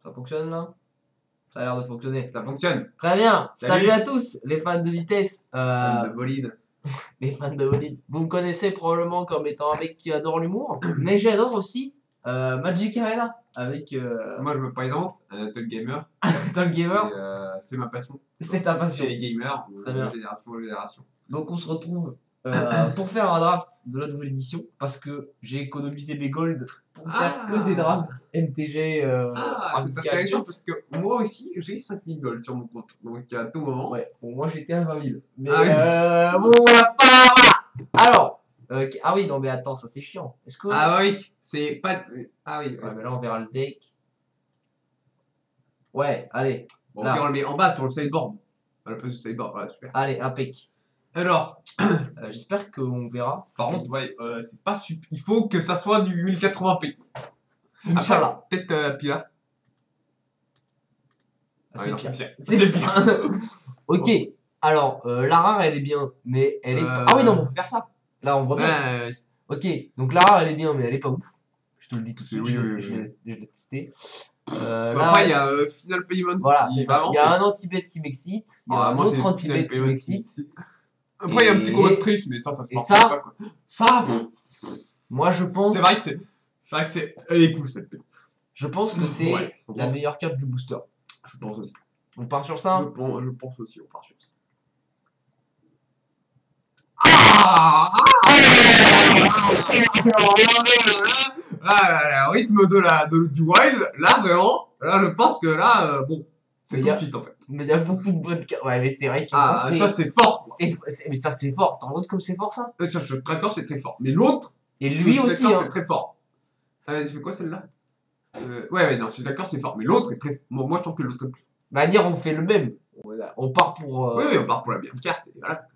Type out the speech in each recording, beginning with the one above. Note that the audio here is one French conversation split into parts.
Ça fonctionne là? Ça a l'air de fonctionner. Ça fonctionne. Très bien. Salut. Salut à tous les fans de vitesse. Fan de bolide. Les fans de bolide. Vous me connaissez probablement comme étant un mec qui adore l'humour, mais j'adore aussi Magic Arena avec Moi, je me présente, Anatole Gamer. Anatole Gamer. C'est ma passion. C'est ta passion. Chez les gamers, Très bien. génération en génération. Donc on se retrouve pour faire un draft de la nouvelle édition parce que j'ai économisé mes golds pour faire que des drafts MTG. C'est intéressant parce que moi aussi j'ai 5000 gold sur mon compte. Donc à tout moment. Ouais, bon, moi j'étais à 20 000. Mais oui. bon, on va pas. Alors, ah oui, non mais attends, ça c'est chiant. Est-ce que. Ah oui, c'est pas. Ah oui. Ouais, mais là on verra le deck. Ouais, allez. Bon, là. ok, on le met en bas sur le sideboard. À la place du sideboard, voilà, super. Allez, impec. Alors, j'espère qu'on verra. par contre, ouais, c'est pas super. Il faut que ça soit du 1080p. Inch'Allah. Peut-être Pila. C'est non, bien. C'est bien. Ok. Alors, la rare elle est bien, mais elle est. Ah oui, non, on peut faire ça. Là, on voit bien. Ok, donc la rare elle est bien, mais elle est pas ouf. Je te le dis tout de suite, je l'ai testé. Après, il y a Final Payment. Voilà, c'est ça. Il y a un anti-bet qui m'excite. Il y a un autre anti-bet qui m'excite. Après, il y a un petit combat de tricks, mais ça se passe pas, quoi. Ça, moi je pense. C'est vrai que c'est. Elle est cool cette paix. Je pense que c'est la meilleure carte du booster. Je pense aussi. On part sur ça? Je pense aussi, on part sur ça. Le rythme du wild, là vraiment, là je pense que là, bon, c'est tout de suite en fait. Mais il y a beaucoup de bonnes cartes. Ouais, mais c'est vrai que ça c'est fort. Mais ça c'est fort. T'en rends compte comme c'est fort ça? Ça, je suis d'accord, c'est très fort. Mais l'autre, et lui aussi, hein. C'est très fort. Ça fait quoi celle-là? Ouais, non, je suis d'accord, c'est fort. Mais l'autre est très. Moi, je trouve que l'autre est plus fort. Bah, dire, on fait le même. On part pour. Oui, on part pour la meilleure carte. Et voilà.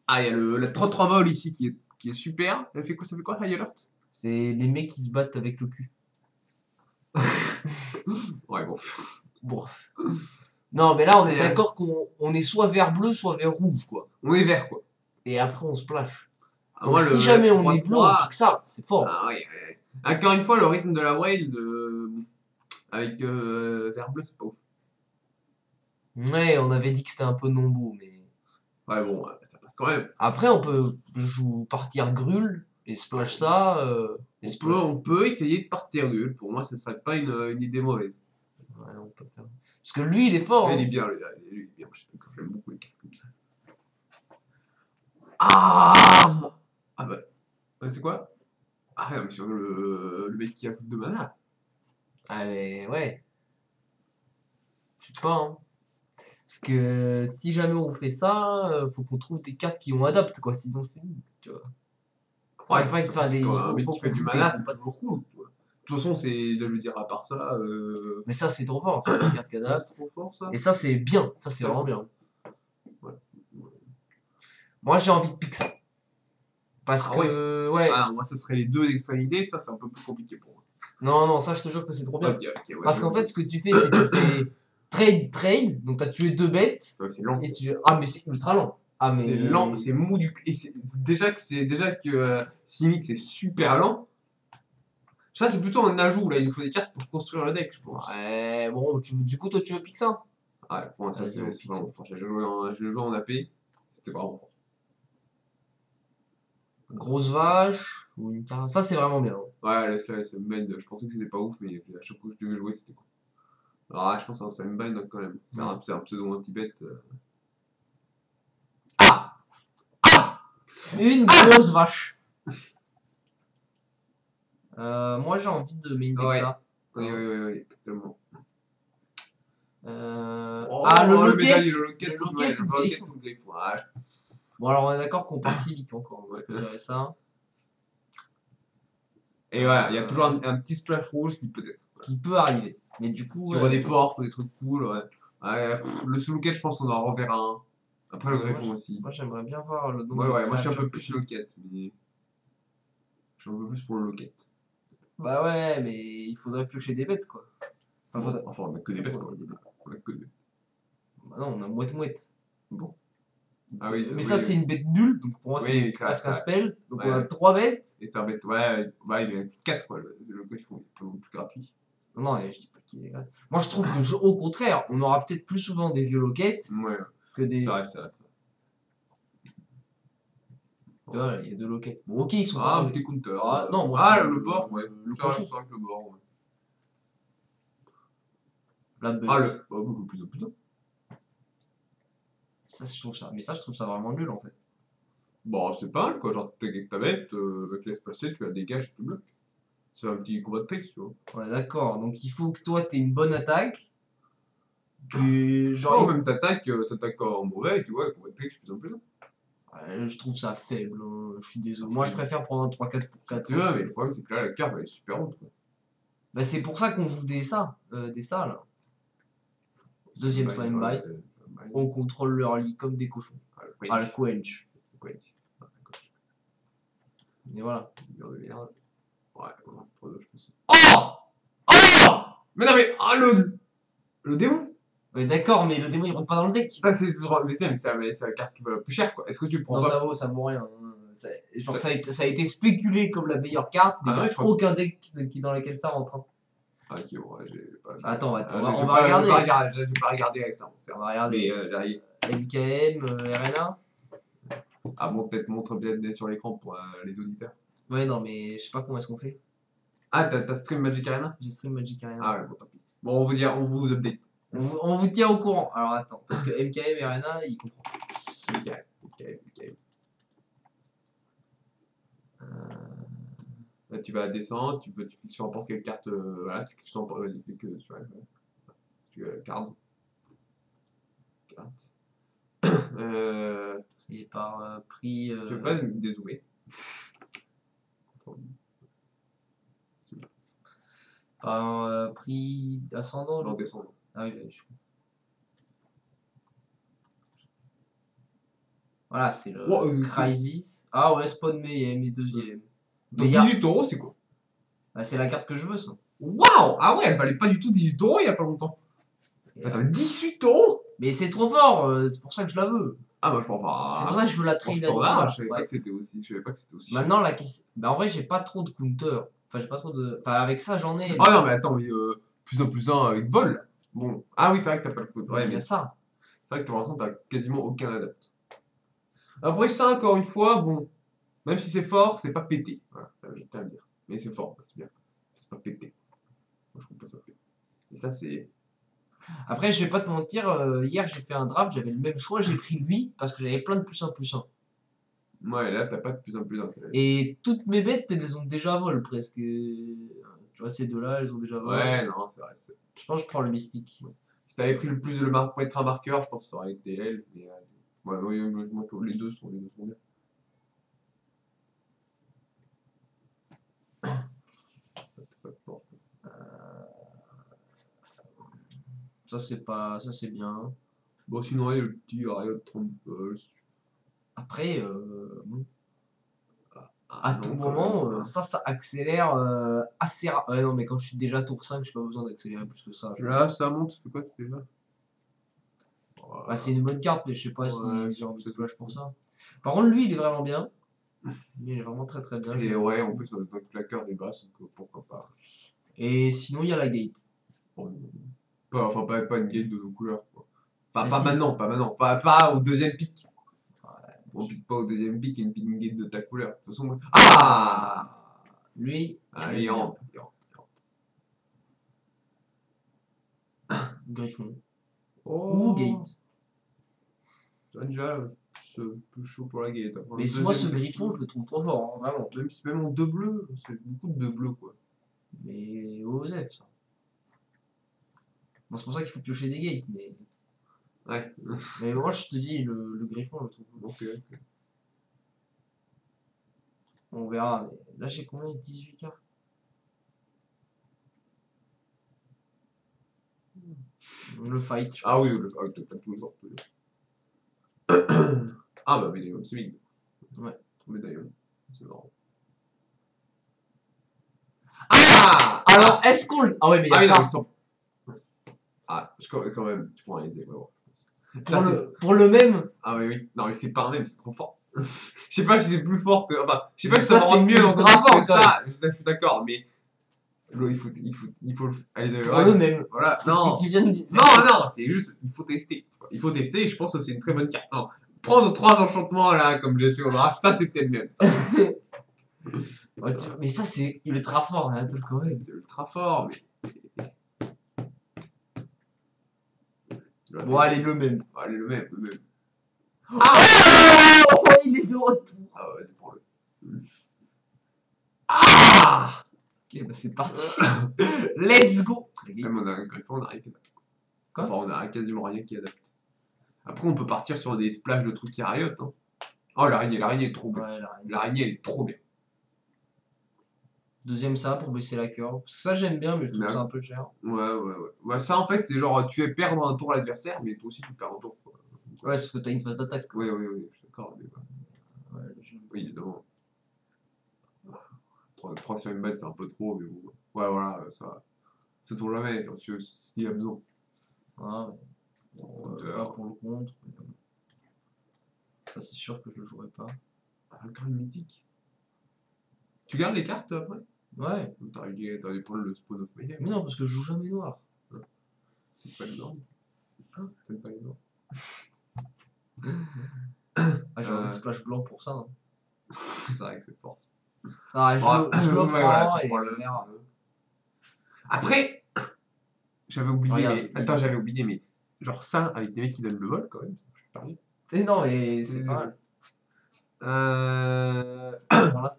Ah, il y a le 33 vol ici qui est super. Ça fait quoi, High Alert? C'est les mecs qui se battent avec le cul. Ouais, bon. Bon. Non, mais là, on est d'accord qu'on est soit vert bleu, soit vert rouge, quoi. On est vert, quoi. Et après, on splash. Donc, moi, si jamais on est bleu, on pique ça. C'est fort. Ah, ouais. Encore une fois, le rythme de la wild avec vert bleu, c'est pas ouf. Ouais, on avait dit que c'était un peu non beau, mais. Ouais, bon, ça passe quand même. Après, on peut partir grul et splash ça. On peut essayer de partir grul. Pour moi, ce serait pas une idée mauvaise. Ouais, on peut faire. Parce que lui, il est fort. Il hein. est bien, lui, il est bien. J'aime beaucoup les cartes comme ça. Ah bah. C'est quoi? Ah non, mais sur le mec qui ajoute de mana. Ah, mais ouais. Je sais pas, hein. Parce que si jamais on fait ça, faut qu'on trouve des cartes qui ont adapte, quoi. Sinon, c'est nul, tu vois. Ouais, un mec qui fait du mana, c'est pas toujours cool. De toute façon, je veux dire, à part ça. Mais ça, c'est trop fort, c'est une carte qui adapte. C'est trop fort, ça. Et ça, c'est bien. Ça, c'est vraiment bien. Ouais. Moi, j'ai envie de pique ça. Parce que, ouais. Ah, moi, ce serait les deux extrémités. Ça, c'est un peu plus compliqué pour moi. Non, ça, je te jure que c'est trop bien. Ouais, parce qu'en fait, ce que tu fais, c'est que tu fais trade. Donc, tu as tué 2 bêtes. Ouais, c'est lent. Ah, mais c'est ultra lent. Ah, mais. C'est lent, c'est mou du. Et déjà que Simic, c'est super lent. Ça, c'est plutôt un ajout. Là, il nous faut des cartes pour construire le deck, je pense. Ouais, bon, du coup, toi, tu veux pique ça? Ouais, pour moi, ça, c'est vraiment fort. J'ai joué en AP. C'était vraiment fort. Grosse vache ou une carte. Ça, c'est vraiment bien. Ouais, laisse-le, c'est Unbind. Je pensais que c'était pas ouf, mais à chaque fois que je devais jouer, c'était cool. Alors, je pense que c'est un Unbind quand même. C'est un pseudo anti-bet. Une grosse vache. Moi, j'ai envie de main deck ça. Oui, tellement. Le locket. Le locket ou le griffe. Bon, alors, on est d'accord qu'on part civique encore. On va récupérer ça. Et voilà, il y a toujours un petit splash rouge qui peut arriver. Mais du coup. Tu vois des portes ou des trucs cool, ouais. Le sous-locket, je pense qu'on en reverra un. Après le griffon aussi. Moi, j'aimerais bien voir le nom. Ouais, moi je suis un peu plus locket, mais. Je suis un peu plus pour le locket. Bah ouais, mais il faudrait piocher des bêtes, quoi. Enfin, on a que des bêtes, quoi. On a que des bêtes. Bah non, on a mouette. Bon. Ah oui, mais ça, c'est une bête nulle, donc pour moi, c'est presque un spell. Donc on a 3 bêtes. Et c'est un bête, ouais, il est 4 quoi. Le griffon, il peut beaucoup plus gratuit. Non, je dis pas qu'il est gratuit. Moi, je trouve que, au contraire, on aura peut-être plus souvent des vieux loquettes que des. C'est vrai, c'est vrai. Voilà, il y a deux loquettes. Bon, ok, ils sont Ah, pas. un petit counter. Non, moi, le bord, ouais. Le C'est vrai, cochon. c'est vrai que le bord, ouais. La butte. Ah, le. Oh, beaucoup plus. Ça, je trouve ça. Mais ça, je trouve ça vraiment nul en fait. Bon, c'est pas mal, quoi. Genre, t'es avec ta bête, avec laisse passer, tu la dégages, tu bloques. C'est un petit combat de tricks, tu vois. Ouais, d'accord. Donc, il faut que toi, t'aies une bonne attaque. Que, genre. Oh, même t'attaques en mauvais, tu vois, combat de tricks, plus en plus. Ouais, je trouve ça faible. Je suis désolé. Moi, je préfère prendre un 3-4 pour 4. Tu vois, mais le problème, c'est que là, la carte, elle est super haute, quoi. Bah, c'est pour ça qu'on joue des ça là. Deuxième slime bite. On contrôle leur lit comme des cochons. Ah, le quench. Et voilà. Ouais, je pense. Oh! Oh! Mais non, mais le démon. Ouais, d'accord, mais le démon il rentre pas dans le deck. Ah, c'est la carte qui vaut la plus cher, quoi. Est-ce que tu le prends Non, pas? ça vaut rien. Genre, ça a été spéculé comme la meilleure carte, mais Ah, ouais, je crois. aucun deck dans lequel ça rentre. Hein. Ah, ok, bon, ouais, j'ai pas. Attends, Ah, on va regarder. J'ai pas regardé exactement. On va regarder. Mais j'arrive. MKM, RNA. Ah bon, peut-être montre bien sur l'écran pour les auditeurs. Ouais, non, mais je sais pas comment est-ce qu'on fait. Ah, t'as stream Magic Arena? J'ai stream Magic Arena. Ah ouais, bon, tant pis. Bon, on vous update. On vous tient au courant. Alors attends, parce que MKM et RNA, ils comprennent. MKM. Là, tu vas descendre, tu cliques sur n'importe quelle carte, voilà, tu cliques sur cards. Et par prix. Tu veux pas dézoomer? Par prix ascendant. Non, descendant. Ah oui, je comprends. Voilà, c'est le Crisis. Ah ouais, Spawn Mayhem et deuxième. Donc 18 €, c'est quoi? Bah, c'est la carte que je veux, ça. Waouh! Ah ouais, elle valait pas du tout 18 € il y a pas longtemps. Attends, 18 €? Mais c'est trop fort, c'est pour ça que je la veux. Ah bah je pense pas. C'est pour ça que je veux la trade standard, je savais pas que c'était aussi. Maintenant, la question. Bah en vrai, j'ai pas trop de counter. Enfin, j'ai pas trop de. Enfin, avec ça, j'en ai. Ah non, mais attends, mais plus un avec vol. Bon. Ah oui, c'est vrai que t'as pas le counter. Ouais, il y a ça. C'est vrai que pour l'instant, t'as quasiment aucun adapt. Après ça, encore une fois, bon. Même si c'est fort, c'est pas pété. Voilà, j'ai à le dire. Mais c'est fort, c'est bien. C'est pas pété. Moi, je trouve pas ça pété. Et ça, c'est. Après, je vais pas te mentir, hier j'ai fait un draft, j'avais le même choix, j'ai pris lui parce que j'avais plein de +1/+1. Ouais, là t'as pas de +1/+1. Et toutes mes bêtes, elles ont déjà vol presque. Tu vois, ces deux-là, elles ont déjà vol. Ouais, non, c'est vrai. Je pense que je prends le mystique. Ouais. Si t'avais pris le plus de pour être un marqueur, je pense que ça aurait été elle. Mais ouais, les deux sont bien. Ça c'est bien. Bon, sinon, il y a le petit Riot Trample. Après, bon. À tout moment, ça accélère assez rare. Ouais, non, mais quand je suis déjà tour 5, j'ai pas besoin d'accélérer plus que ça. Là, ça monte, c'est quoi, c'est déjà? Bah, c'est une bonne carte, mais je sais pas si j'ai envie de splash pour ça. Par contre, lui, il est vraiment bien. Il est vraiment très très bien. Et ouais, en plus, on a notre claqueur des basses, donc pourquoi pas. Et sinon, il y a la gate. Bon, pas une gate de nos couleurs. Quoi. Pas si. maintenant. Pas au deuxième pic. Ouais. On pique pas au deuxième pic une gate de ta couleur. De toute façon, moi... Ah! Lui, il rentre. Griffon. Oh. Ou gate. C'est déjà plus chaud pour la gate. Enfin, mais moi, ce griffon, je le trouve trop fort, hein, vraiment. Même en 2 bleus, c'est beaucoup de 2 bleus, quoi. Mais OZF, ça. Bon, c'est pour ça qu'il faut piocher des gates, mais. Ouais. Mais moi, je te dis, le griffon, je le trouve. Ok. On verra, mais là, j'ai combien? 18K. Le fight. Ah oui, le fight, t'as toujours. Ah bah, Médaillon, c'est vide. Ouais. Médaillon, c'est marrant. Ah! Alors, est-ce qu'on. Ah ouais, mais il y a ça. Ah, quand même, tu prends un aisé, ouais. Pour le même. Ah oui. Non, mais c'est pas un même, c'est trop fort. Je sais pas si c'est plus fort que. Enfin, je sais pas si ça va rendre mieux dans ton rapport que ça. Je suis d'accord, mais. Il faut le pour eux-mêmes. Voilà, C'est non. ce que tu viens de dire. Non, c'est juste, il faut tester. Il faut tester et je pense que c'est une très bonne carte. Non, prendre 3 enchantements là, comme j'ai fait au draft, ça c'était le même. Ça. Ouais, mais ça, c'est ultra fort, hein, tout le Corée. C'est ultra fort, mais. Bon, allez, le même. Allez, le même, le même. Ah oh, il est de retour. Ah ouais, prends-le. Ah Ok, bah c'est parti. Let's go. Même on a un griffon, on a rien qui adapte. Quoi? Enfin, on a quasiment rien qui adapte. Après, on peut partir sur des splashes de trucs qui rayotent. Hein. Oh, l'araignée est trop bien. Ouais, l'araignée, elle est trop bien. Deuxième ça pour baisser la curve. Parce que ça j'aime bien mais je trouve ça un peu cher. Ouais, ça en fait c'est genre tu fais perdre un tour à l'adversaire mais toi aussi tu perds un tour. Quoi. Ouais, c'est parce que t'as une phase d'attaque. Oui, je suis d'accord. Mais... Ouais, oui, évidemment. 3 sur une bête c'est un peu trop mais bon. Ouais, voilà, ça tourne jamais quand tu s'il y a besoin. Ah, ouais. Bon, là pour le contre. Ça c'est sûr que je le jouerai pas. Un carte mythique. Tu gardes les cartes après? Ouais. T'as dû prendre le spawn of Mayhem. Mais non, parce que je joue jamais noir. C'est pas énorme. T'aimes pas les noirs. Ah, j'ai envie de splash blanc pour ça. Hein. C'est vrai que c'est fort. Ah, je le prends voilà, et le... Après, j'avais oublié, regarde, mais... Attends, j'avais oublié, mais... Genre ça, avec des mecs qui donnent le vol, quand même, c'est non, mais c'est pas mal. Voilà.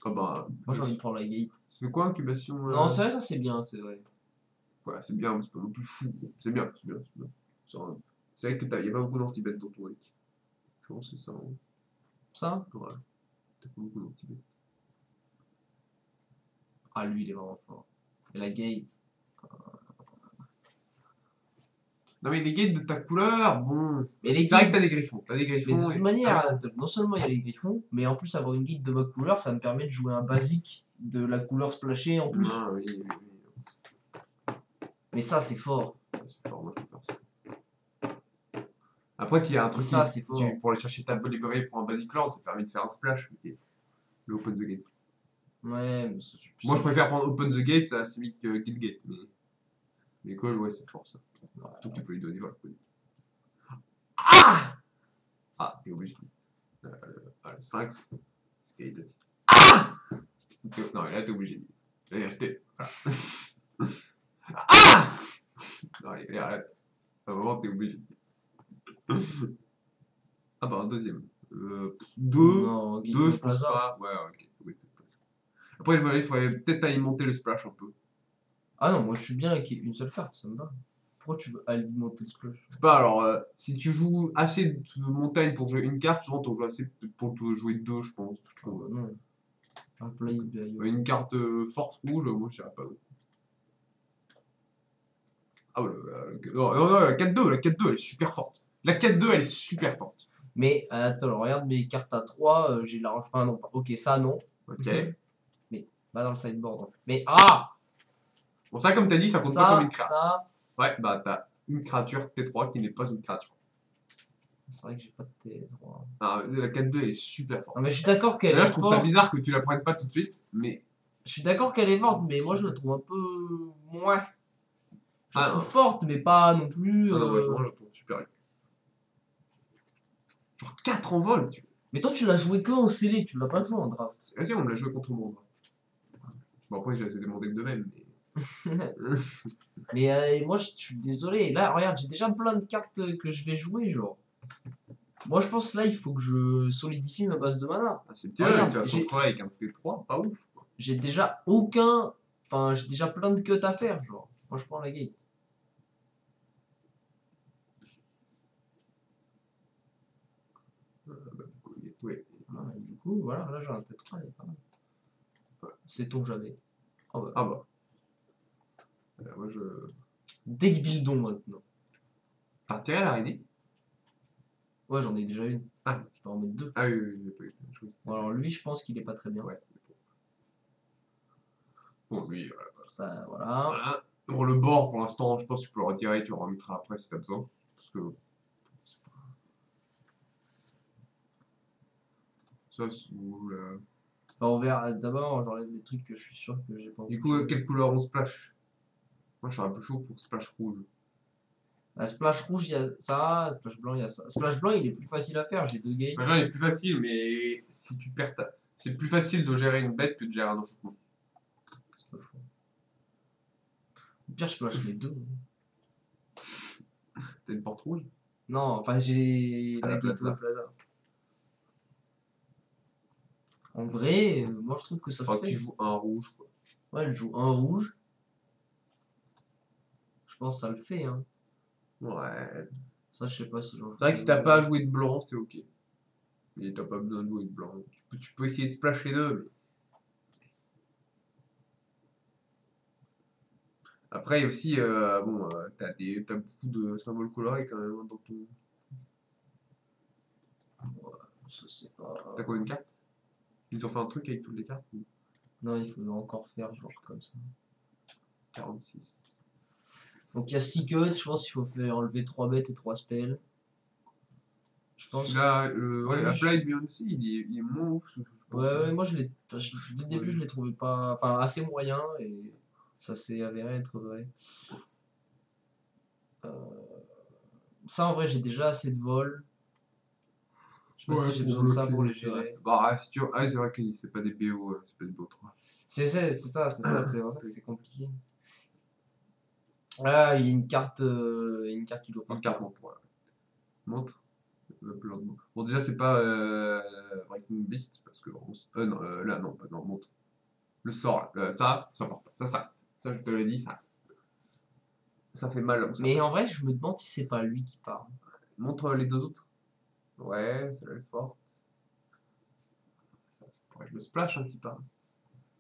Oh bah, moi j'ai envie de prendre la gate. C'est quoi, incubation Non, c'est vrai, ça c'est bien, c'est vrai. Ouais, c'est bien, mais c'est pas non plus fou. C'est bien. C'est vrai que y a pas beaucoup d'anti-bêtes dans ton deck. Je pense que c'est ça. Hein. Ça? Ouais. T'as pas beaucoup d'anti-bêtes. Ah, lui, il est vraiment fort. Et la gate. Non, mais les gates de ta couleur, bon. C'est vrai que t'as des griffons. Mais de toute manière, non seulement il y a les griffons, mais en plus, avoir une gate de ma couleur, ça me permet de jouer un basique de la couleur splashée en plus. Ah, oui. Mais ça, c'est fort. C'est fort, moi, je peux faire ça. Après, il y a un truc ça, c'est fort. pour aller chercher ta librairie pour un basic lord, ça te permet de faire un splash. Le Open the Gate. Ouais, mais moi, je préfère prendre Open the Gate, ça limite que Guild Gate. Mais quoi, ouais, c'est fort ça. Surtout que tu peux lui donner, voilà. Ah, t'es obligé. Le Sphinx, c'est qualitatif. Non, là, t'es obligé. Allez, acheter. Voilà. Non, allez, arrête. À un moment, t'es obligé. Ah bah, un deuxième. Deux, je pense pas. Ouais, ok. Après, il faudrait peut-être alimenter le splash un peu. Ah non, moi je suis bien avec une seule carte, ça me va. Pourquoi tu veux alimenter le splash? Je sais pas, alors, si tu joues assez de montagne pour jouer une carte, souvent t'en joues assez pour jouer deux, je pense. Je trouve. Non. Une carte force rouge, moi je dirais pas. Ah ouais, non, la 4-2, la 4-2 elle est super forte. La 4-2 elle est super forte. Mais attends, regarde mes cartes à 3, j'ai la. Enfin, non, ok, ça non. Ok. Mais va dans le sideboard. Hein. Mais ah! Bon, ça, comme t'as dit, ça compte pas comme une créature. Ça. Ouais, bah t'as une créature T3 qui n'est pas une créature. C'est vrai que j'ai pas de T3. Ah, la 4-2 elle est super forte. Non, mais je suis d'accord qu'elle est forte. forte. Je trouve ça bizarre que tu la prennes pas tout de suite, mais. Je suis d'accord qu'elle est forte, mais moi je la trouve un peu. moins. Je la trouve forte, mais pas non plus. Ah non, moi je la trouve super. Genre 4 en vol, tu vois. Mais toi tu l'as joué que en scellé, tu l'as pas joué en draft. Ah tiens, on me l'a joué contre mon draft. Bon, après, j'ai essayé de mon deck de même, mais. Mais moi je suis désolé. Là, regarde, j'ai déjà plein de cartes que je vais jouer, genre. Moi je pense là, il faut que je solidifie ma base de mana. Ah, c'est terrible, tu vas te retrouver avec un T3, pas ouf. J'ai déjà aucun. Enfin, j'ai déjà plein de cuts à faire, genre. Moi je prends la gate. Oui. Du coup, voilà, là j'ai un T3, il est pas mal. Sait-on jamais. Ah bah. Moi je. Deck Bildon maintenant. T'as tiré l'araignée? Ouais, j'en ai déjà une. Ah. Je peux en mettre deux. Ah oui. Bon, alors lui, je pense qu'il est pas très bien. Ouais. Bon, lui, voilà. Ça, voilà. Pour le bord, pour l'instant, je pense que tu peux le retirer, tu le remettras après si t'as besoin. Parce que. Ça, c'est où là. Enfin, on verra. D'abord, j'enlève les trucs que je suis sûr que j'ai pas envie. Du coup, quelle couleur on splash? Moi, je suis un peu chaud pour splash rouge. Splash rouge, il y a ça. Splash blanc, il y a ça. Splash blanc, il est plus facile à faire. J'ai 2 gates. Splash blanc est plus facile, mais si tu perds ta... C'est plus facile de gérer une bête que de gérer un enchantement. C'est pas faux. Au pire, je splash les deux. T'as une porte rouge? Non, enfin, j'ai À la la Gato plaza. Plaza. En vrai, moi je trouve que ça se Enfin, fait. tu joues un rouge, quoi. Ouais, elle joue un rouge. Je pense que ça le fait, hein. Ouais. Ça, je sais pas si j'en joue. C'est vrai que si t'as pas à jouer de blanc, c'est ok. Mais t'as pas besoin de jouer de blanc. Tu peux essayer de splash les deux, mais... Après, il y a aussi, bon, t'as beaucoup de symboles colorés quand même dans ton... Ça, c'est pas. T'as combien de cartes? Ils ont fait un truc avec toutes les cartes? Non, il faudrait encore faire genre comme ça. 46. Donc il y a 6 cuts, je pense qu'il faut faire enlever 3 bêtes et 3 spells. Je pense. Celui-là, ouais, Oui, Applied Beyoncé, il est moins ouf, je pense. Ouais, moi je l'ai. Dès le début, je l'ai trouvé pas. Enfin, assez moyen et ça s'est avéré être vrai. Euh, Ça, en vrai, j'ai déjà assez de vol. Je sais pas si j'ai besoin de ça pour les gérer. Bah, si tu... Ah, c'est vrai que c'est pas des BO, c'est pas des BO3. C'est ça, c'est vrai que c'est compliqué. Ah, il y a une carte qui doit Une partir. carte montre, voilà. Montre. Bon, déjà, c'est pas Breaking Beast, parce que... non, là, non, non, montre. Le sort, là, ça part pas. Ça, je te l'ai dit, ça fait mal. Mais en vrai, je me demande si c'est pas lui qui part. Montre les deux autres. Ouais, celle-là est forte. Ouais, je me splash un petit peu.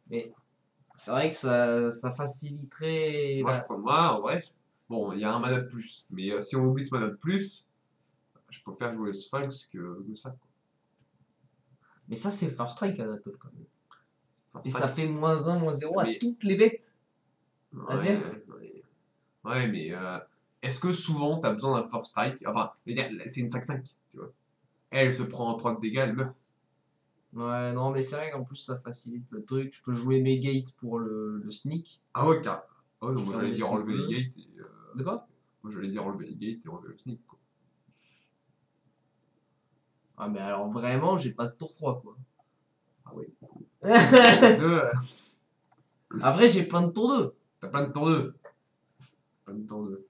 Mais c'est vrai que ça faciliterait. Moi, je prends moi, en vrai. Bon, il y a un mana de plus. Mais si on oublie ce mana de plus, je préfère jouer Sphinx que ça. Quoi. Mais ça, c'est First Strike à Anatole quand même. Enfin, Et ça fait -1, -0 à mais... toutes les bêtes. Ouais, ouais, mais est-ce que souvent t'as besoin d'un Force Strike? Enfin, je veux dire, c'est une 5-5, tu vois. Elle se prend 3 de dégâts, elle meurt. Ouais, non, mais c'est vrai qu'en plus, ça facilite le truc. Je peux jouer mes gates pour le sneak. Ah ouais, car. Ah ouais, moi Faire j'allais mes dire enlever les sneakers. gates et. De quoi? Moi j'allais dire enlever les gates et enlever le sneak, quoi. Ah, mais alors vraiment, j'ai pas de tour 3, quoi. Ah oui. Après, j'ai plein de tour 2. T'as plein de tours 2. Plein de tours 2.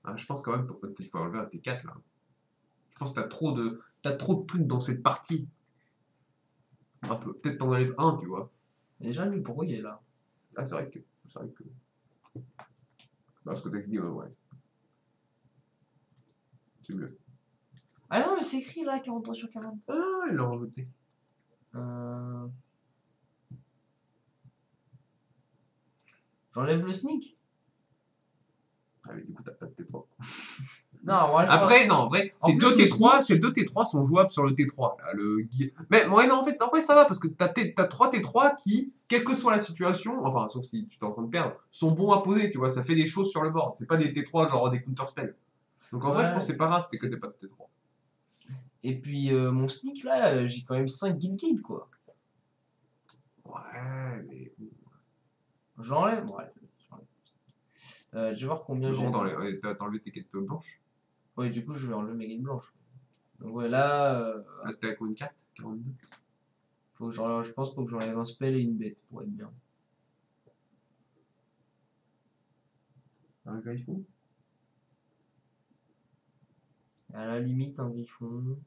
Ah, je pense quand même qu'il faut enlever un T4 là. Je pense que t'as trop de trucs dans cette partie. Un peu. Peut-être t'en enlèves un, tu vois. Déjà, lui, pourquoi il est là? Ah, c'est vrai que. C'est vrai que. Bah, parce que t'as dit, ouais. C'est mieux. Ah non, mais c'est écrit là, 43 sur 40. Ah, il l'a rajouté. J'enlève le sneak. Ah, mais du coup, t'as pas de T3. Non, moi, je Après, non, en vrai, En ces plus, deux le T3, sneak- ces deux T3 sont jouables sur le T3. Là, mais ouais, non, en vrai, ça va parce que t'as 3 T3 qui, quelle que soit la situation, enfin, sauf si tu t'es en train de perdre, sont bons à poser, tu vois. Ça fait des choses sur le board. C'est pas des T3 genre des counter spells. Donc en vrai, je pense que c'est pas grave que t'aies pas de T3. Et puis, mon sneak là, j'ai quand même 5 guild quoi. Ouais, mais. J'enlève. Ouais, je vais voir combien j'ai. T'as enlevé tes quêtes blanches. Ouais, du coup, je vais enlever mes guildes blanches. Donc, ouais, là. Là, t'as combien de cartes? 42. Je pense qu'il faut que j'enlève un spell et une bête pour être bien. Un griffon? À la limite, un griffon.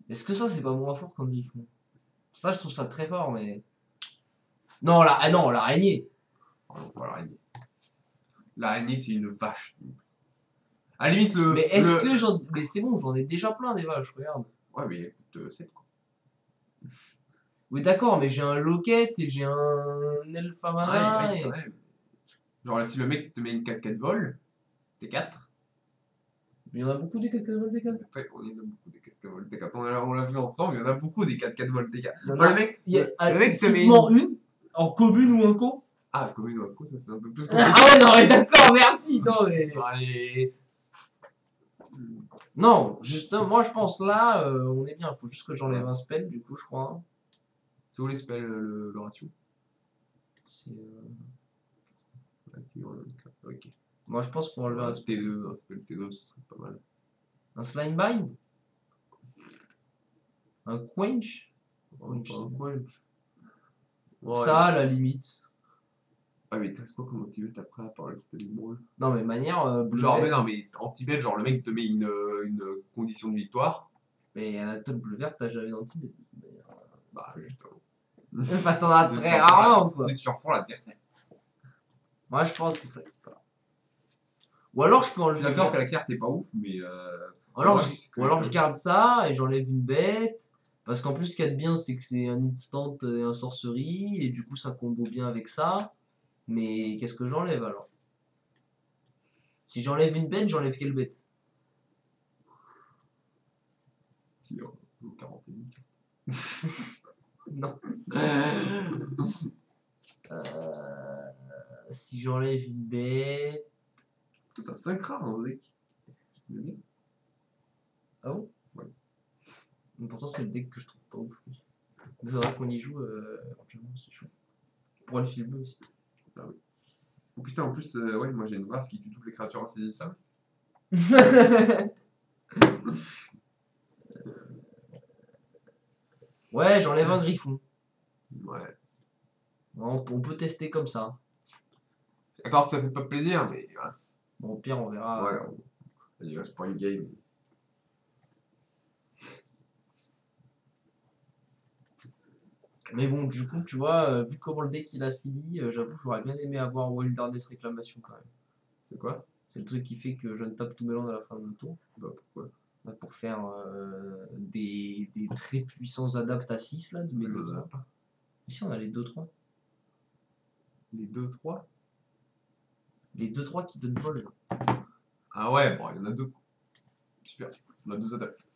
Est-ce que ça, c'est pas moins fort qu'un griffon? Ça, je trouve ça très fort, mais. Non, non, l'araignée. Oh non, pas l'araignée. L'araignée, c'est une vache. À la limite, le. Mais est-ce que j'en. Mais c'est bon, j'en ai déjà plein des vaches, regarde. Ouais, mais il coûte 7 quoi. Oui, d'accord, mais j'ai un locket et j'ai un elfamana. Ouais, quand même. Genre, si le mec te met une 4-4 vol, t'es 4. Il y en a beaucoup des 4 vol T4. Après, on en a beaucoup des 4-4 vol T4. On l'a vu ensemble, il y en a beaucoup des 4-4 vol T4. Il y en Oh, a, le mec, il y a, le mec te met une, en commune ou un co. Ah, commune ou un co, ça c'est un peu plus Ah compliqué. ouais, non, mais d'accord, merci. Non, mais. Allez. Non, justement, moi je pense là, on est bien. Faut juste que j'enlève un spell, du coup, je crois. C'est où les spells, le ratio? C'est. Ok. Moi je pense qu'il faut enlever un spell. T2, un spell T2, ce serait pas mal. Un Slime Bind? Un Quench? Quench. Quench. Ça, à la limite. Ah, mais t'as quoi comme anti-bet après à part le Static Brawl? Non, mais manière bleu. Genre, mais non, mais anti-bet, genre le mec te met une condition de victoire. Mais toi, le bleu vert, t'as jamais d'anti-bet. Bah, justement. Enfin, t'en as très rarement, quoi. Tu surprends l'adversaire. Moi, je pense que c'est ça qui parle. Ou alors, je peux Je enlever. suis d'accord que la carte est pas ouf, mais. Ou alors, je garde ça et j'enlève une bête. Parce qu'en plus, ce qu'il y a de bien, c'est que c'est un instant et un sorcery. Et du coup, ça combo bien avec ça. Mais qu'est-ce que j'enlève alors? Si j'enlève une bête, j'enlève quelle bête? Qui 41. Non. Si j'enlève une bête. Toi, t'as 5 rares dans le deck. Ah bon? Ouais. Mais pourtant, c'est le deck que je trouve pas ouf. Il faudra qu'on y joue éventuellement, c'est chaud. Pour aller filmer aussi. Ah oui. Oh putain, en plus, ouais, moi j'ai une race qui tue toutes les créatures insaisissables. Ouais, j'enlève un griffon. Ouais. On peut tester comme ça. D'accord que ça fait pas plaisir, mais. Ouais, Bon, au pire, on verra. ouais il reste pour une game. Mais bon, du coup, tu vois, vu comment le deck il a fini, j'avoue, j'aurais bien aimé avoir Wilderness Réclamation quand même. C'est quoi? C'est le truc qui fait que je ne tape tout mes landes à la fin de mon tour. Bah pourquoi? Bah, pour faire des très puissants adaptes à 6 là, de mes deux. Ici, on a les 2-3. Les 2-3? Les 2-3 qui donnent vol. Ah ouais, bon, il y en a 2. Super, on a 2 adaptes.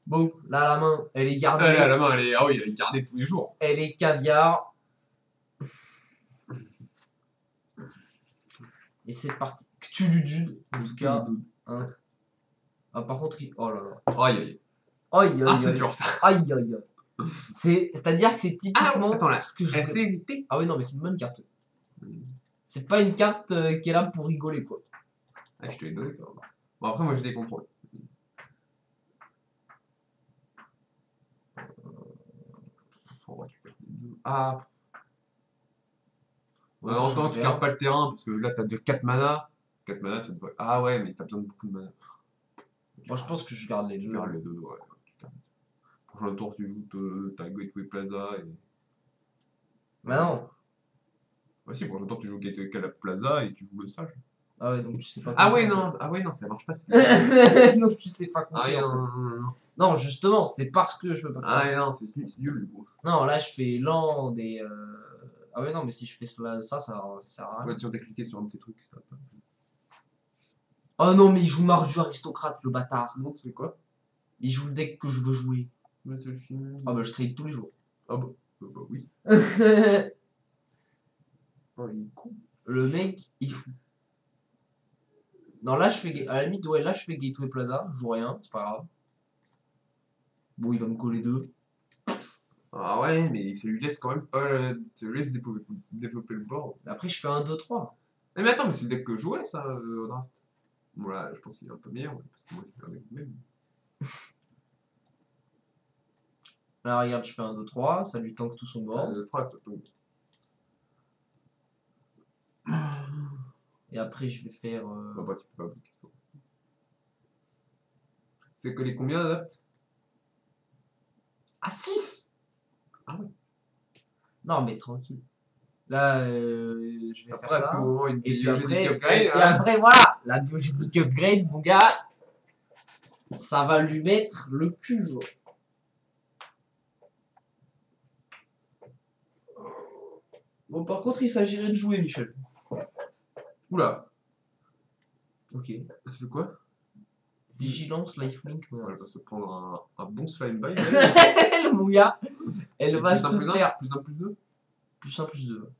Bon, là, la main, elle est gardée. Elle est à la main, elle est. Ah oui, elle est gardée tous les jours. Elle est caviar. Et c'est parti. Cthulhudude, en tout cas. Hein. Ah, par contre, oh là là. Aïe aïe. Aïe aïe Ah, aïe. c'est dur ça. Aïe aïe aïe. C'est-à-dire que c'est typiquement. Attends là. Ce que je... SCT. Ah oui, non, mais c'est une bonne carte. C'est pas une carte qui est là pour rigoler, quoi. Ah, je te l'ai donné quand même. Bon, après, moi j'ai des contrôles. Ah. Ouais, encore, tu gardes pas le terrain parce que là t'as déjà 4 mana. 4 mana, ça te va. Ah ouais, mais t'as besoin de beaucoup de mana. Moi, je pense que je garde les deux. Tu gardes les deux, ouais. Prochain tour, tu joues ta Gateway Plaza et. Bah non. Ouais, si, prochain tour, tu joues Gateway Plaza et tu joues le sage. Ah ouais, donc tu sais pas. Ah ouais, non, ça marche pas. Donc tu sais pas compter. Ah en fait. non. Non, justement, c'est parce que je peux pas faire. Ah non, c'est nul du coup. Non, là je fais land et. Ah ouais, non, mais si je fais ça sert à rien. Ouais, tu as cliqué sur un petit truc. Ça va pas. Oh non, mais il joue Mardu Aristocrate, le bâtard. Non, tu fais quoi? Il joue le deck que je veux jouer. Ah bah je trade tous les jours. Ah bah oui. Oh, il est con. Le mec, il fout. Non, là je fais. À la limite, ouais, là je fais Gateway Plaza, je joue rien, c'est pas grave. Bon, il va me coller 2. Ah ouais, mais ça lui laisse quand même pas. Ça lui laisse développer le board. Après, je fais un 2-3. Mais attends, mais c'est le deck que je jouais ça au draft. Bon là, je pense qu'il est un peu meilleur, parce que moi c'est un deck même. Là, regarde, je fais un 2-3, ça lui tank tout son board. 3, ça tombe. Et après, je vais faire. Ah bah, tu peux pas bloquer ça. C'est que les combien d'adaptes? Ah, 6. Ah oui. Non, mais tranquille. Là, je vais Après, faire ça. tout moment, une Et puis biogénique après, upgrade. et après, voilà, la biogénique upgrade, mon gars, ça va lui mettre le cul, genre. Bon, par contre, il s'agirait de jouer, Michel. Oula. Ok. Ça fait quoi? Vigilance, lifelink. Elle va se prendre un bon slime by. Mon gars, elle va se faire. Plus 1, plus 2. Plus 1, plus 2.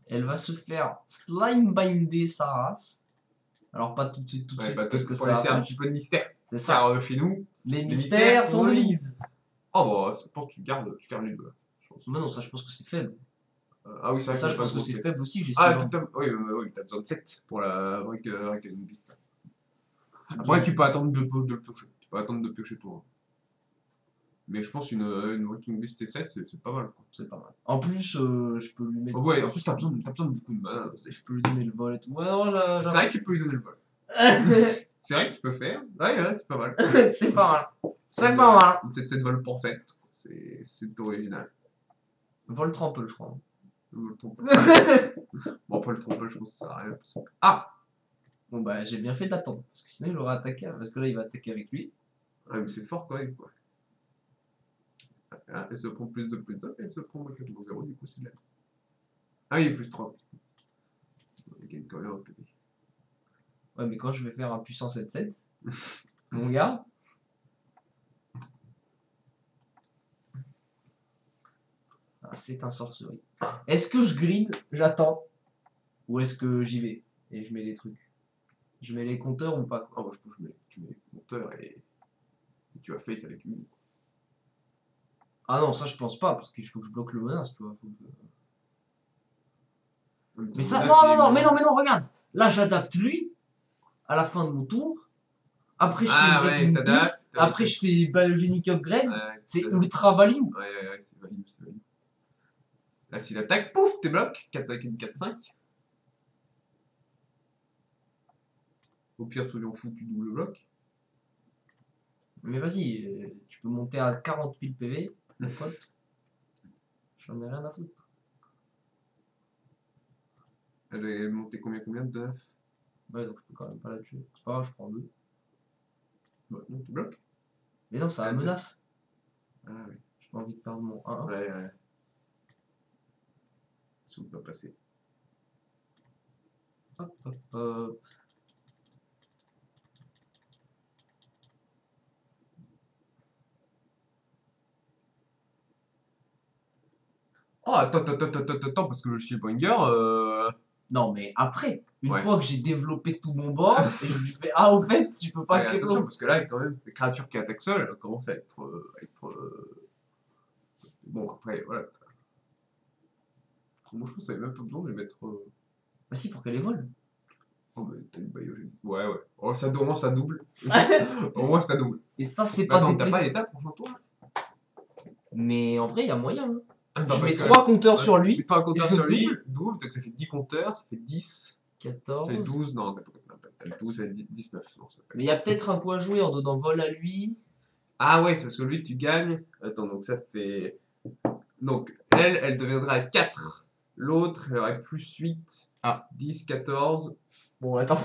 Elle va se faire slime binder sa race. Alors pas tout de suite, Ouais, bah, parce que pour ça laisser un approche. petit peu de mystère. C'est ça. Car chez nous, Les mystères sont de mise. Oh bah, je pense que tu gardes les deux. Bah non, ça je pense que c'est faible. Ah oui, c'est vrai. Ça que je pense que c'est faible aussi, j'ai 6 Ah, ans. oui, t'as besoin de 7 pour la brique avec une piste. Après, tu peux attendre de le piocher. Tu peux attendre de piocher toi. Mais je pense une Walking Beast T7, c'est pas mal. C'est pas mal. En plus, je peux lui mettre. Oh ouais, en plus, t'as besoin de beaucoup de mana. Je peux lui donner le vol et tout. Ouais, non, C'est vrai que tu peux lui donner le vol. C'est vrai que tu peux faire. Ouais, c'est pas mal. C'est pas mal. C'est pas mal. 7 vol pour 7. C'est original. Vol trample, je crois. Vol trample. Bon, après le trample, je pense que ça sert à rien. Ah! Bon, bah, j'ai bien fait d'attendre. Parce que sinon, il aurait attaqué. Parce que là, il va attaquer avec lui. Ah, mais c'est fort quand même, quoi. Ah, elle se prend plus de plus de elle se prend moins 4-0, du coup, c'est là. Ah, il est plus 3. Il gagne quand même un peu. Ouais, mais quand je vais faire un puissant 7-7, mon gars. Ah, c'est un sorcerie. Est-ce que je grid, j'attends, ou est-ce que j'y vais et je mets les trucs? Je mets les compteurs ou pas? Ah, moi, je pense que tu mets les compteurs et tu vas face avec lui. Ah non, ça je pense pas, parce qu'il faut que je bloque le menace, tu vois. Mais ça, non, mais non, regarde. Là, j'adapte lui à la fin de mon tour. Après, je fais Breaking Beast. Après, je fais Biogenic Upgrade. C'est ultra value. Ouais, c'est value, c'est value. Là, s'il attaque, pouf, t'es bloqué. 4 avec une 4-5. Au pire, tu lui en fous, tu double bloc. Mais vas-y, tu peux monter à 40 000 PV, mon pote. J'en ai rien à foutre. Elle est montée combien de 9? Ouais, donc je peux quand même pas la tuer. C'est pas grave, je prends 2. Bah, non, tu bloques. Mais non, ça menace. Ah oui. J'ai pas envie de perdre mon 1-1. Ouais. Ça ne peut pas passer. Hop. Oh, attends, parce que le Shieldbringer. Non, mais après, une fois que j'ai développé tout mon board, et je lui fais ah, au fait, tu peux pas Keblo. Attention, parce que là, quand même, les créatures qui attaquent seules, elles commencent à être. Bon, après, voilà. Moi, je pense que ça avait même pas besoin de les mettre. Bah, si, pour qu'elle les vole. Oh, mais t'as une biogénie. Ouais. Oh, au moins, ça double. Au moins, ça double. Et ça, c'est pas attends, t'as pas l'étape pour toi? Mais en vrai, il y a moyen. Hein. Non, je mets 3 compteurs sur lui. Mets 3 compteurs sur lui, double, donc ça fait 10 compteurs, ça fait 10. 14. Ça fait 12, non, t'as le 12, ça fait 19. Non, mais il y a peut-être un coup à jouer en donnant vol à lui. Ah ouais, c'est parce que lui, tu gagnes. Attends, donc ça fait. Donc, elle deviendra à 4. L'autre, elle aurait plus 8. Ah. 10, 14. Bon, attends.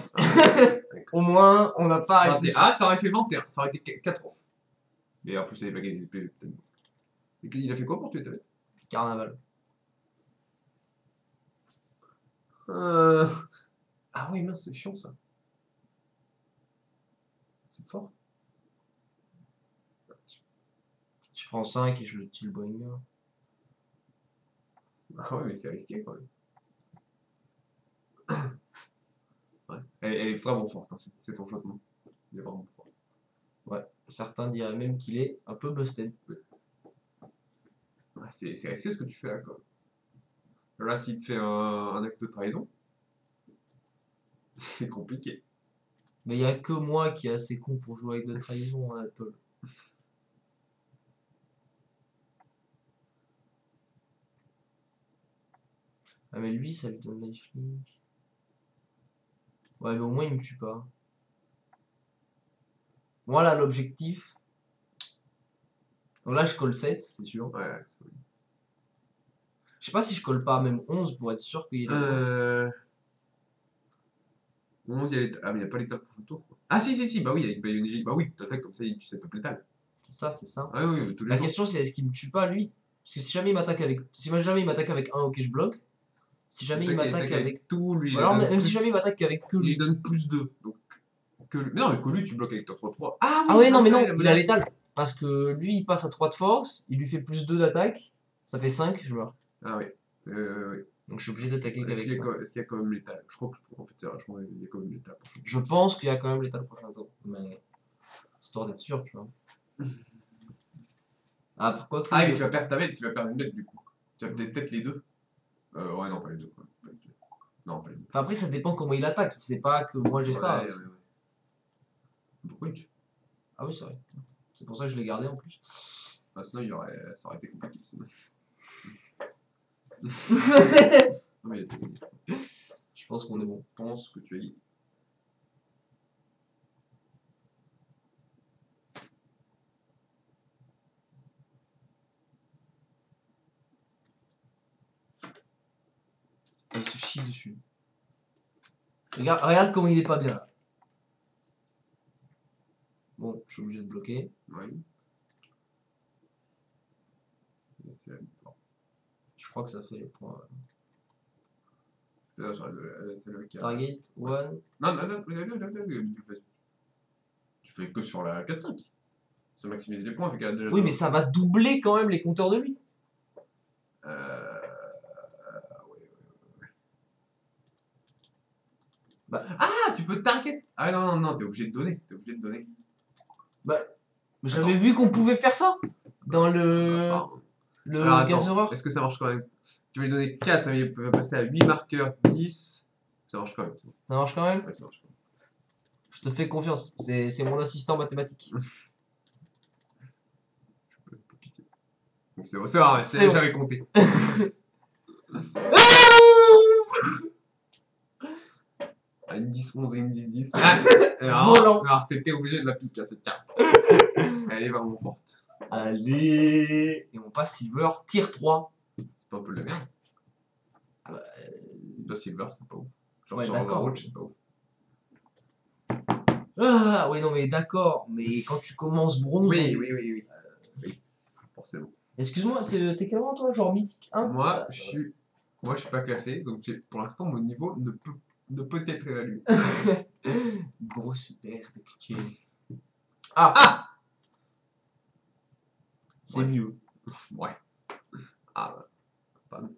Au moins, on n'a pas arrêté. Ah, ça aurait fait 21. Ça aurait été 4 off. Mais en plus, il avait pas gagné. Il a fait quoi pour tuer ta bête? Carnaval. Ah oui, mince, c'est chiant ça. C'est fort. Je prends 5 et je le tue le bringer. Ah ouais, mais c'est risqué quand même. Ouais. Elle est vraiment forte, hein, cet enchantement. Il est vraiment fort. Ouais, certains diraient même qu'il est un peu busted. Ouais. Ah, c'est risqué ce que tu fais là, quoi. Là, s'il te fait un acte de trahison, c'est compliqué. Mais il n'y a que moi qui est assez con pour jouer avec de trahison à Atoll. Ah mais lui, ça lui donne lifelink. Ouais, mais au moins il me tue pas. Moi là, l'objectif... Donc là, je colle 7, c'est sûr. Ouais. Je sais pas si je colle pas même 11 pour être sûr qu'il y ait 11, il y a l'étape. Ah, mais il n'y a pas l'étape pour le tour. Ah, si, bah oui, avec Biology. Bah oui, t'attaques comme ça, tu sais pas létal. C'est ça. Ah oui, tous les La jours. question c'est est-ce qu'il me tue pas lui? Parce que si jamais il m'attaque avec... Si jamais il m'attaque avec 1, ok, je bloque. Si jamais il m'attaque avec... tout, lui, alors même si jamais il m'attaque avec que lui. Il lui donne plus 2. Donc, mais non, mais que lui, tu bloques avec ta 3-3. Ah oui, ah ouais, non, mais non, il a létal. Parce que lui, il passe à 3 de force, il lui fait plus 2 d'attaque. Ça fait 5, je meurs. Ah oui. Donc Donc je suis obligé d'attaquer qu'avec ça. Est-ce qu'il y a quand même l'étal? Je crois que en fait, c'est vachement. Il y a quand même l'étal. Je pense qu'il y a quand même l'état le prochain tour. Mais. Histoire d'être sûr, tu vois. Ah, pourquoi que... Ah, mais tu vas perdre ta bête, tu vas perdre une bête du coup. Tu vas peut-être les deux. Ouais, non, pas les deux. Quoi. Non, pas les deux. Enfin, après, ça dépend comment il attaque. Il sait pas que moi j'ai ça. Ouais. Pourquoi Ah oui, c'est vrai. C'est pour ça que je l'ai gardé en plus. Ah, sinon, ça aurait été compliqué. Sinon. Non, mais il a tout gagné. Je pense qu'on est bon. Je pense que tu as gagné. Il se chie dessus. Regarde comment il est pas bien là. Bon, je suis obligé de bloquer. Oui. C'est la victoire. Je crois que ça fait les points. C'est le qui a... Target, one. Non. Tu fais que sur la 4-5. Ça maximise les points vu qu'elle a déjà. Oui, mais ça va doubler quand même les compteurs de lui. Ouais. Bah. Ah, tu peux target. Ah non, t'es obligé de donner. Bah, j'avais vu qu'on pouvait faire ça dans le gazereur. Est-ce que ça marche quand même? Tu veux lui donner 4, ça va passer à 8 marqueurs, 10. Ça marche quand même. Ça marche quand même? Ouais, ça marche quand même. Je te fais confiance. C'est mon assistant mathématique. C'est vrai, j'avais compté. Une 10-11 et une 10-10. Alors t'étais obligé de la piquer à cette carte. Elle est vraiment forte. Allez. Et on passe Silver, tier 3. C'est pas un peu de la merde. Ah bah, Silver, c'est pas ouf. Genre ouais, sur Overwatch, c'est pas ouf. Ah oui, non mais d'accord. Mais quand tu commences bronze... Oui. Forcément. Excuse-moi, t'es quel rang toi? Genre mythique 1? Moi, je suis pas classé, donc pour l'instant, mon niveau ne peut être évalué. Gros super, pitié. Ah C'est mieux. Ouais. Ah bah, pas bon.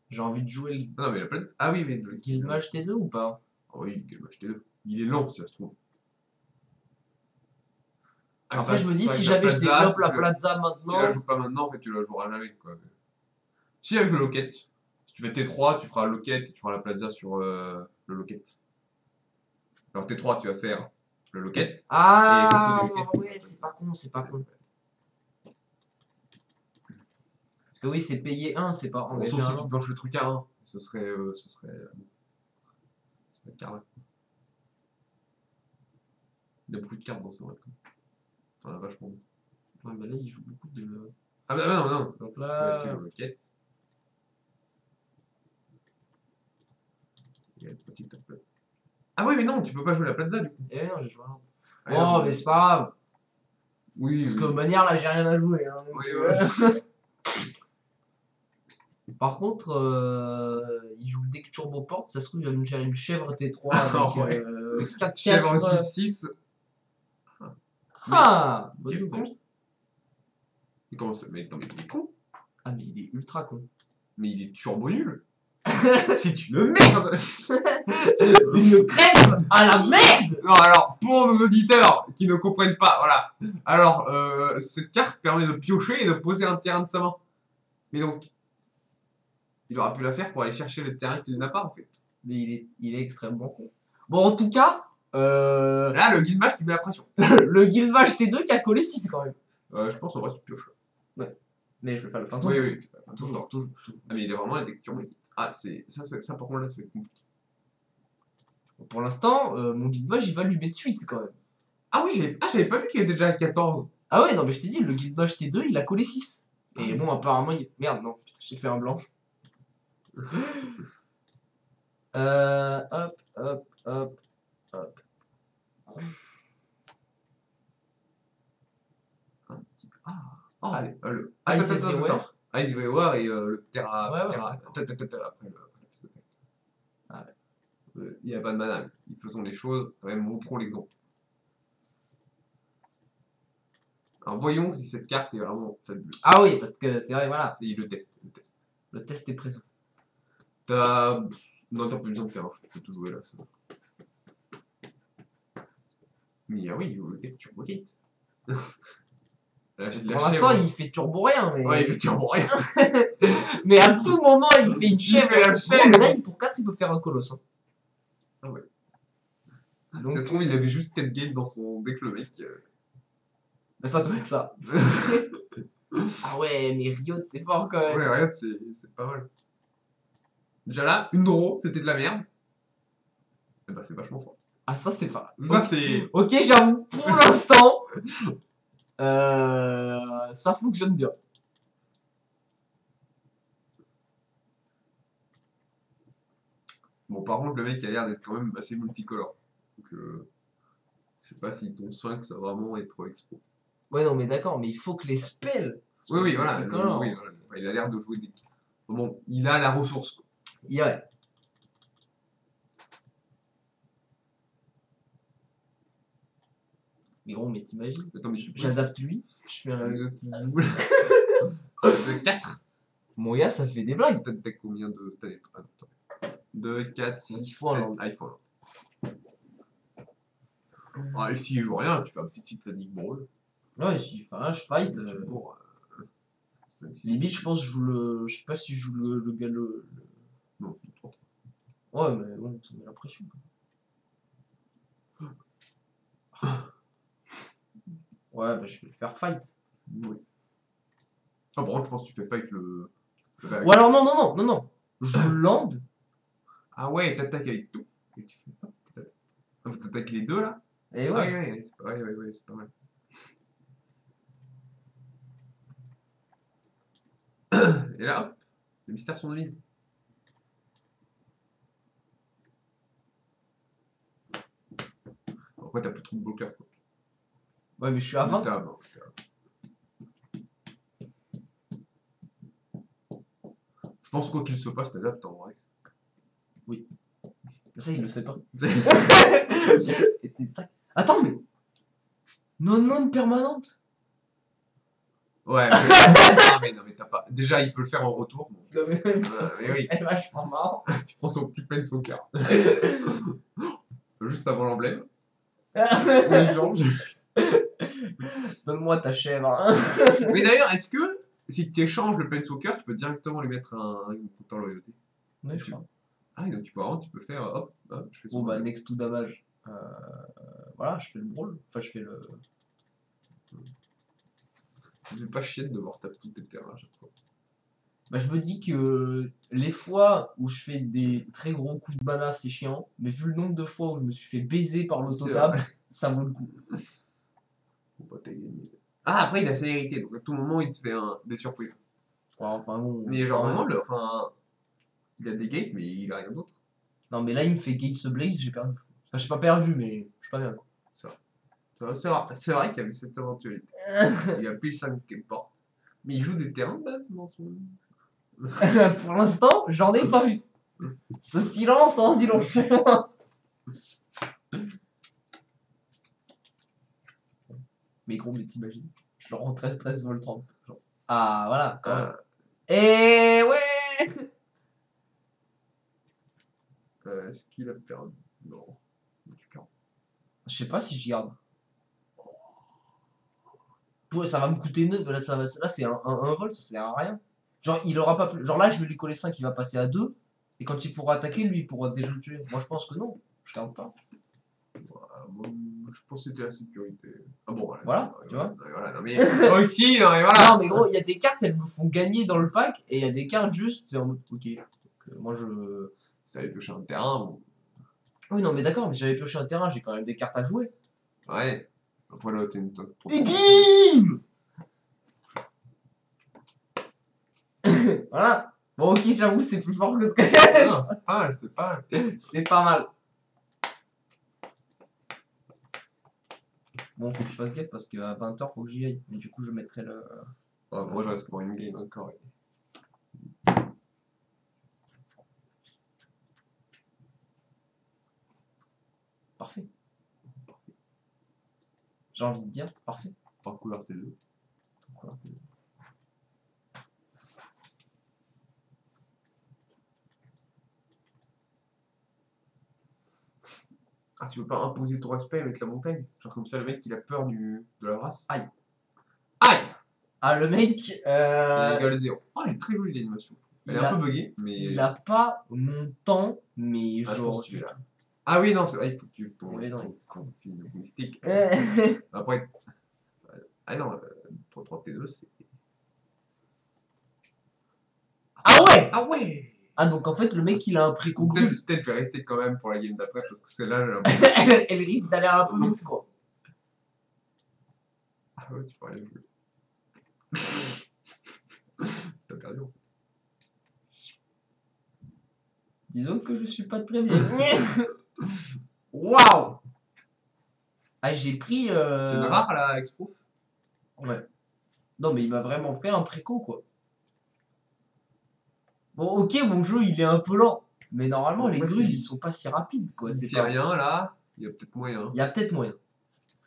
J'ai envie de jouer le Non, mais ah oui, mais Guildmage T2 ou pas? oui, le Guildmage T2. Il est lent, si ça se trouve. Après, je me dis, si jamais je développe la Plaza maintenant. Si tu la joues pas maintenant, en fait, tu la joueras jamais. Quoi. Si, avec le Locket. Si tu fais T3, tu feras le Locket et tu feras la Plaza sur le Locket. Alors, T3, tu vas faire le Locket. Ah, ouais, c'est pas con. Parce que oui, c'est payer 1, c'est pas engager Sauf si un tu an. planches le truc à 1. Ce serait carré. Il y a beaucoup de cartes dans ce vrai. T'en as vachement. Ouais, bah là, il joue beaucoup de. Ah bah non. Donc là. Le Locket. Il y a une petite template. Ah oui, mais non, tu peux pas jouer la Plaza du coup. Eh non, j'ai joué un. Ah, Bon, non, mais c'est pas grave. Oui. Parce que manière, là, j'ai rien à jouer. Hein, donc, Par contre, il joue dès que Turbo Porte, ça se trouve, il va me faire une chèvre T3 avec 4 chèvre 6-6. Ah, bonne nouvelle. Mais comment ça? Mais attends, mais il est con. Ah, mais il est ultra con. Mais il est turbo nul. C'est une merde. Une crêpe à la merde. Non, alors, pour nos auditeurs qui ne comprennent pas, voilà. Alors, cette carte permet de piocher et de poser un terrain de sa main. Mais donc, il aura pu la faire pour aller chercher le terrain qu'il n'a pas, en fait. Mais il est extrêmement con. Bon, en tout cas... Là, le Guildmage qui met la pression. Le Guildmage T2 qui a collé 6 quand même. Je pense en vrai, tu pioches. Ouais. Mais je le fais à la fin de Oui. Toujours. Ah, mais il est vraiment la lecture médite. Ah, ça, par contre, là, ça va être compliqué. Pour l'instant, mon Guildmage, il va lui mettre 8 quand même. Ah oui, j'avais pas vu qu'il était déjà à 14. Ah ouais, non, mais je t'ai dit, le Guildmage T2, il a collé 6. Et bon, apparemment, merde, non, putain, j'ai fait un blanc. Hop. Attends. Ice Everywhere et le Terra. Ouais, après le. Ah ouais. Il n'y a pas de mana. Faisons les choses, quand même, montrons l'exemple. Alors voyons si cette carte est vraiment fabuleuse. Ah oui, parce que c'est vrai, voilà. C'est le test. Le test est présent. T'as... Non, t'as plus besoin de faire un jeu, tu peux tout jouer là, c'est bon. Mais ah oui, le deck Turbo Gate. Pour l'instant, il fait turbo rien. Mais... Ouais, il fait turbo rien. Mais à tout moment, il fait une chèvre. Il fait la chèvre. Mais là, pour 4, il peut faire un colosse. Hein. Ah ouais. Donc, ça se trouve, il avait juste 4 gates dans son deck, le mec. Mais ça doit être ça. Ah ouais, mais Riot, c'est fort quand même. Ouais, regarde, c'est pas mal. Déjà là, une draw, c'était de la merde. Et bah, c'est vachement fort. Ah, ça, c'est pas. Ça, Ok. c'est. Ok, j'avoue, pour l'instant, ça fonctionne bien. Bon, par contre, le mec a l'air d'être quand même assez multicolore. Donc, je sais pas si ton 5 ça va vraiment être expo. Ouais, non, mais d'accord, mais il faut que les spells. Oui, voilà. Oui, Voilà. Enfin, il a l'air de jouer des. Bon, il a la ressource, quoi. ouais. Mais gros, mais t'imagines, Attends, mais j'adapte lui, je fais un. De 4. Mon gars, ça fait des blagues. T'as combien de. T'as des. 2, 4, 6, Il faut un 7. land. Ah, il faut un land. Ah, et s'il joue rien, tu fais un petit Sonic Brawl. Ouais, je fight. Pour. Limite, je pense que je joue le. Je sais pas si je joue le gars Non, 3. Ouais, mais bon, ça met la pression. Ouais, bah je vais le faire fight. Oui. Ah, par contre, je pense que tu fais fight le. Ou alors, non. Je joue land. Ah ouais, t'attaques avec tout. Et tu fais pas. Ah, t'attaques les deux là. Et Ah ouais. ouais, ouais, c'est pas mal. Et là, hop, les mystères sont de mise. Après, t'as plus trop de bloqueurs, quoi. Ouais, mais je suis à 20. Je pense quoi qu'il se passe, t'adaptes en vrai. Oui. Ça, il le sait pas. Et c'est ça. Attends, mais. Non permanente. Ouais, non, mais t'as pas. Déjà, il peut le faire en retour. Donc. Mais oui. C'est vachement marrant. Tu prends son petit Planeswalker. Juste avant l'emblème. Donne-moi ta chèvre. Mais d'ailleurs, est-ce que si tu échanges le Planeswalker, tu peux directement lui mettre un compteur loyauté? Ouais, je crois. Ah, donc tu peux faire hop, je fais son. Bon, bah, next to damage. Voilà, je fais le brawl. Enfin, je fais le. Ça fait pas chier de devoir taper tous tes terrains à chaque fois. Bah, je me dis que les fois où je fais des très gros coups de mana, c'est chiant. Mais vu le nombre de fois où je me suis fait baiser par l'autotab, ça vaut le coup. Bon, bah, t'as gagné. Ah, après, il a célérité, donc à tout moment, il te fait des surprises. Ouais, enfin, bon, Mais genre, vraiment, il a des gates, mais il a rien d'autre. Non, mais là, il me fait Gates Blaze, j'ai perdu. Enfin, j'ai pas perdu, mais je suis pas bien. C'est vrai qu'il y avait cette éventualité. Il a pile 5 portes. Mais il joue des terrains de base dans son. Pour l'instant, j'en ai pas vu. Ce silence en dit long. Mais gros, mais t'imagines, je leur rends 13 vol 30. Genre. Ah, voilà, quand même. Et ouais. Est-ce qu'il a perdu? Non. Je sais pas si je garde. Ça va me coûter 9. Là, là c'est un vol, ça sert à rien. Genre, il aura pas plus. Genre là, je vais lui coller 5, il va passer à 2. Et quand il pourra attaquer, lui, il pourra déjà le tuer. Moi, je pense que non. Je garde pas. Bon, je pense que c'était la sécurité. Ah bon, Voilà, tu vois. Voilà, non mais aussi, non mais voilà. Non, mais gros, il y a des cartes, elles me font gagner dans le pack. Et il y a des cartes juste, c'est en mode, ok. Donc, moi, je. Si t'avais pioché un terrain, bon. Oui, non, mais d'accord, mais si j'avais pioché un terrain, j'ai quand même des cartes à jouer. Ouais. Après là, t'es une tasse trop. Et bim. Voilà. Bon, ok, j'avoue, c'est plus fort que ce que j'ai. Non, c'est pas mal, c'est pas mal. C'est pas mal. Bon, faut que je fasse gaffe parce qu'à 20h, faut que j'y aille. Mais du coup, je mettrai le. Ouais, moi, je reste pour une game encore. Parfait. J'ai envie de dire, parfait. Par couleur T2. Ah, tu veux pas imposer ton respect avec la montagne? Genre comme ça, le mec, il a peur de la race. Aïe. Aïe! Ah, le mec. Il égale 0. Oh, il est très jolie l'animation. Elle est un peu buggée, mais. Il a pas mon temps, mais ah, genre. Je pense que ah oui, non, c'est vrai, il faut que tu ton film mystique. Après. Ah non, pour 30T2, c'est. Ah ouais! Ah ouais! Ah, donc en fait, le mec, il a un préco cool. Peut-être je vais rester quand même pour la game d'après, parce que celle-là, elle risque d'aller un peu vite, quoi. Ah ouais, tu pourrais aller jouer. T'as perdu, en fait. Disons que je suis pas très bien. Waouh! Ah, j'ai pris. C'est une rare, la Exproof? Ouais. Non, mais il m'a vraiment fait un préco, quoi. Bon, ok, mon jeu, il est un peu lent. Mais normalement, les grues, ils sont pas si rapides, quoi. S'il fait rien, là, il y a peut-être moyen. Il y a peut-être moyen.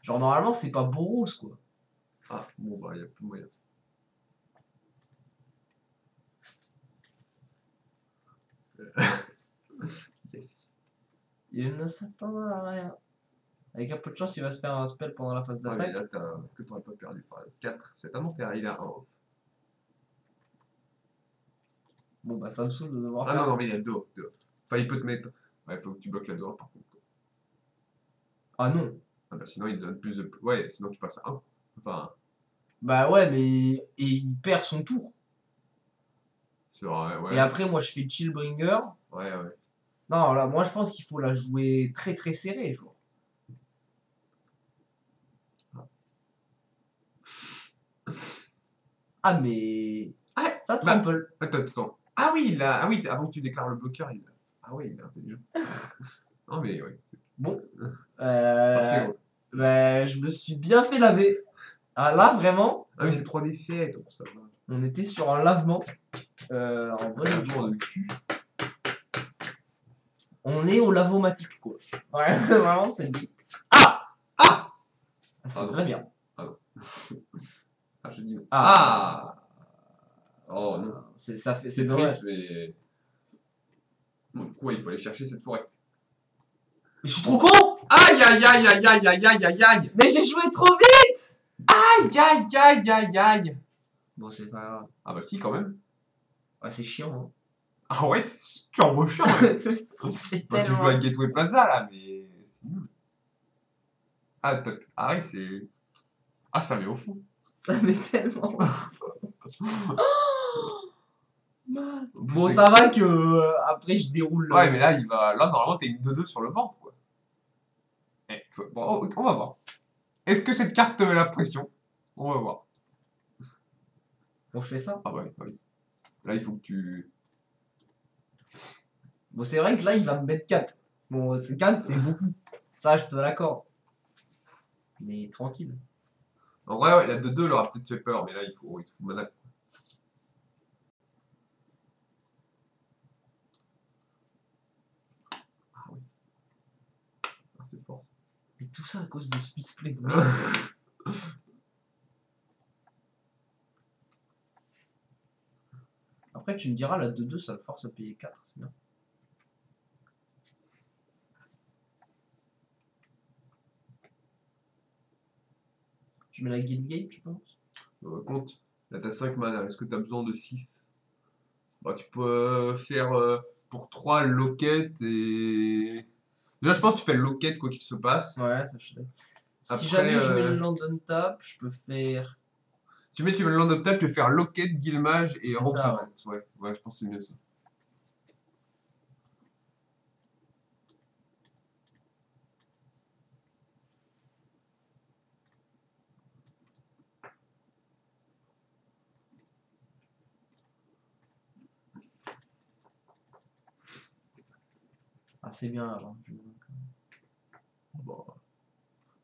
Genre, normalement, c'est pas Boros, quoi. Ah, bon, bah, il y a plus moyen. Yes. Il ne s'attend à rien. Avec un peu de chance, il va se faire un spell pendant la phase d'attaque. Ah, mais là, est-ce que t'aurais pas perdu par 4? C'est un enfer, il a 1 off. Bon, bah, ça me saoule de devoir Ah faire. non, mais il a 2 off. Enfin, il peut te mettre. Ouais, faut que tu bloques la 2 off par contre. Ah non. Ah, bah, sinon, il te donne plus de. Ouais, sinon, tu passes à 1. Enfin. Bah ouais, mais. Et il perd son tour. C'est vrai, ouais. Et après, moi, je fais Chillbringer. Ouais, ouais. Non, là, moi, je pense qu'il faut la jouer très très serrée, genre. Ah, mais. Ah, ça trample. Attends. Ah oui, ah oui, avant que tu déclares le bloqueur, il. Ah oui, il est intelligent. Non, mais oui. Bon. Ouais. Bah, je me suis bien fait laver. Ah là, vraiment. Ah oui, c'est 3 défaites, donc ça va. On était sur un lavement. En bon lavement de cul. On est au lavomatique, quoi. Ouais, vraiment, c'est bien. Ah! Ah! C'est très bien. Ah non. Ah, je dis. Ah! Oh non. C'est triste, mais. Donc, ouais, il faut aller chercher cette forêt. Mais je suis trop con! Aïe aïe aïe aïe aïe aïe aïe aïe aïe! Mais j'ai joué trop vite! Aïe aïe aïe aïe aïe! Bon, c'est pas grave. Ah bah si, quand même. Ouais, c'est chiant, hein. Ah ouais, c'est turbo chiant. Ouais. Bah, tu joues à Gateway Plaza là, mais c'est nul. Ah, ouais, c'est. Ah, ça met au fou. Ça met tellement. Bon, ça va que après je déroule. Ouais, mais là, là, normalement, t'es une 2-2 sur le board, quoi. Bon, on va voir. Est-ce que cette carte te met la pression? On va voir. Bon, je fais ça. Ah ouais, oui. Là, il faut que tu. Bon, c'est vrai que là, il va me mettre 4. Bon, 4, c'est beaucoup. Ça, je te l'accorde. Mais tranquille. En vrai, ouais, la 2-2 leur a peut-être fait peur, mais là, il faut mana. Ah oui. Ah, c'est fort. Mais tout ça à cause de ce misplay de Après, tu me diras, la 2-2, ça le force à payer 4. C'est bien. Tu mets la guild gate, tu penses? Compte. Là, t'as 5 mana. Est-ce que t'as besoin de 6? Bah, tu peux faire pour 3 loquettes et. Déjà, je pense que tu fais le loquette quoi qu'il se passe. Ouais, ça je suis d'accord. Si Après, jamais je mets le land on tap, je peux faire. Si tu mets le land of tap, tu peux faire loquette, guilmage et C'est ça, ouais. Ouais, je pense que c'est mieux ça. Ah, c'est bien alors. Bon.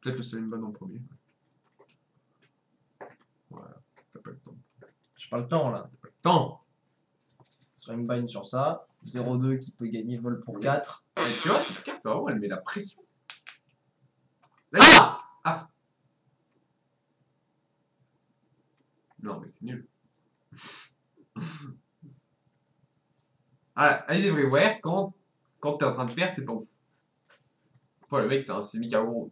Peut-être le Salimban en premier. Voilà, t'as pas le temps. J'ai pas le temps là. T'as pas le temps. Slimebine sur ça. 0-2 qui peut gagner vol pour 4. Et tu vois, cette carte, vraiment, elle met la pression. Là, Ah! Ah! c'est nul. Ah, Eyes Everywhere, quand t'es en train de perdre, c'est pas ouf. Après, le mec, c'est un semi-KO. Donc,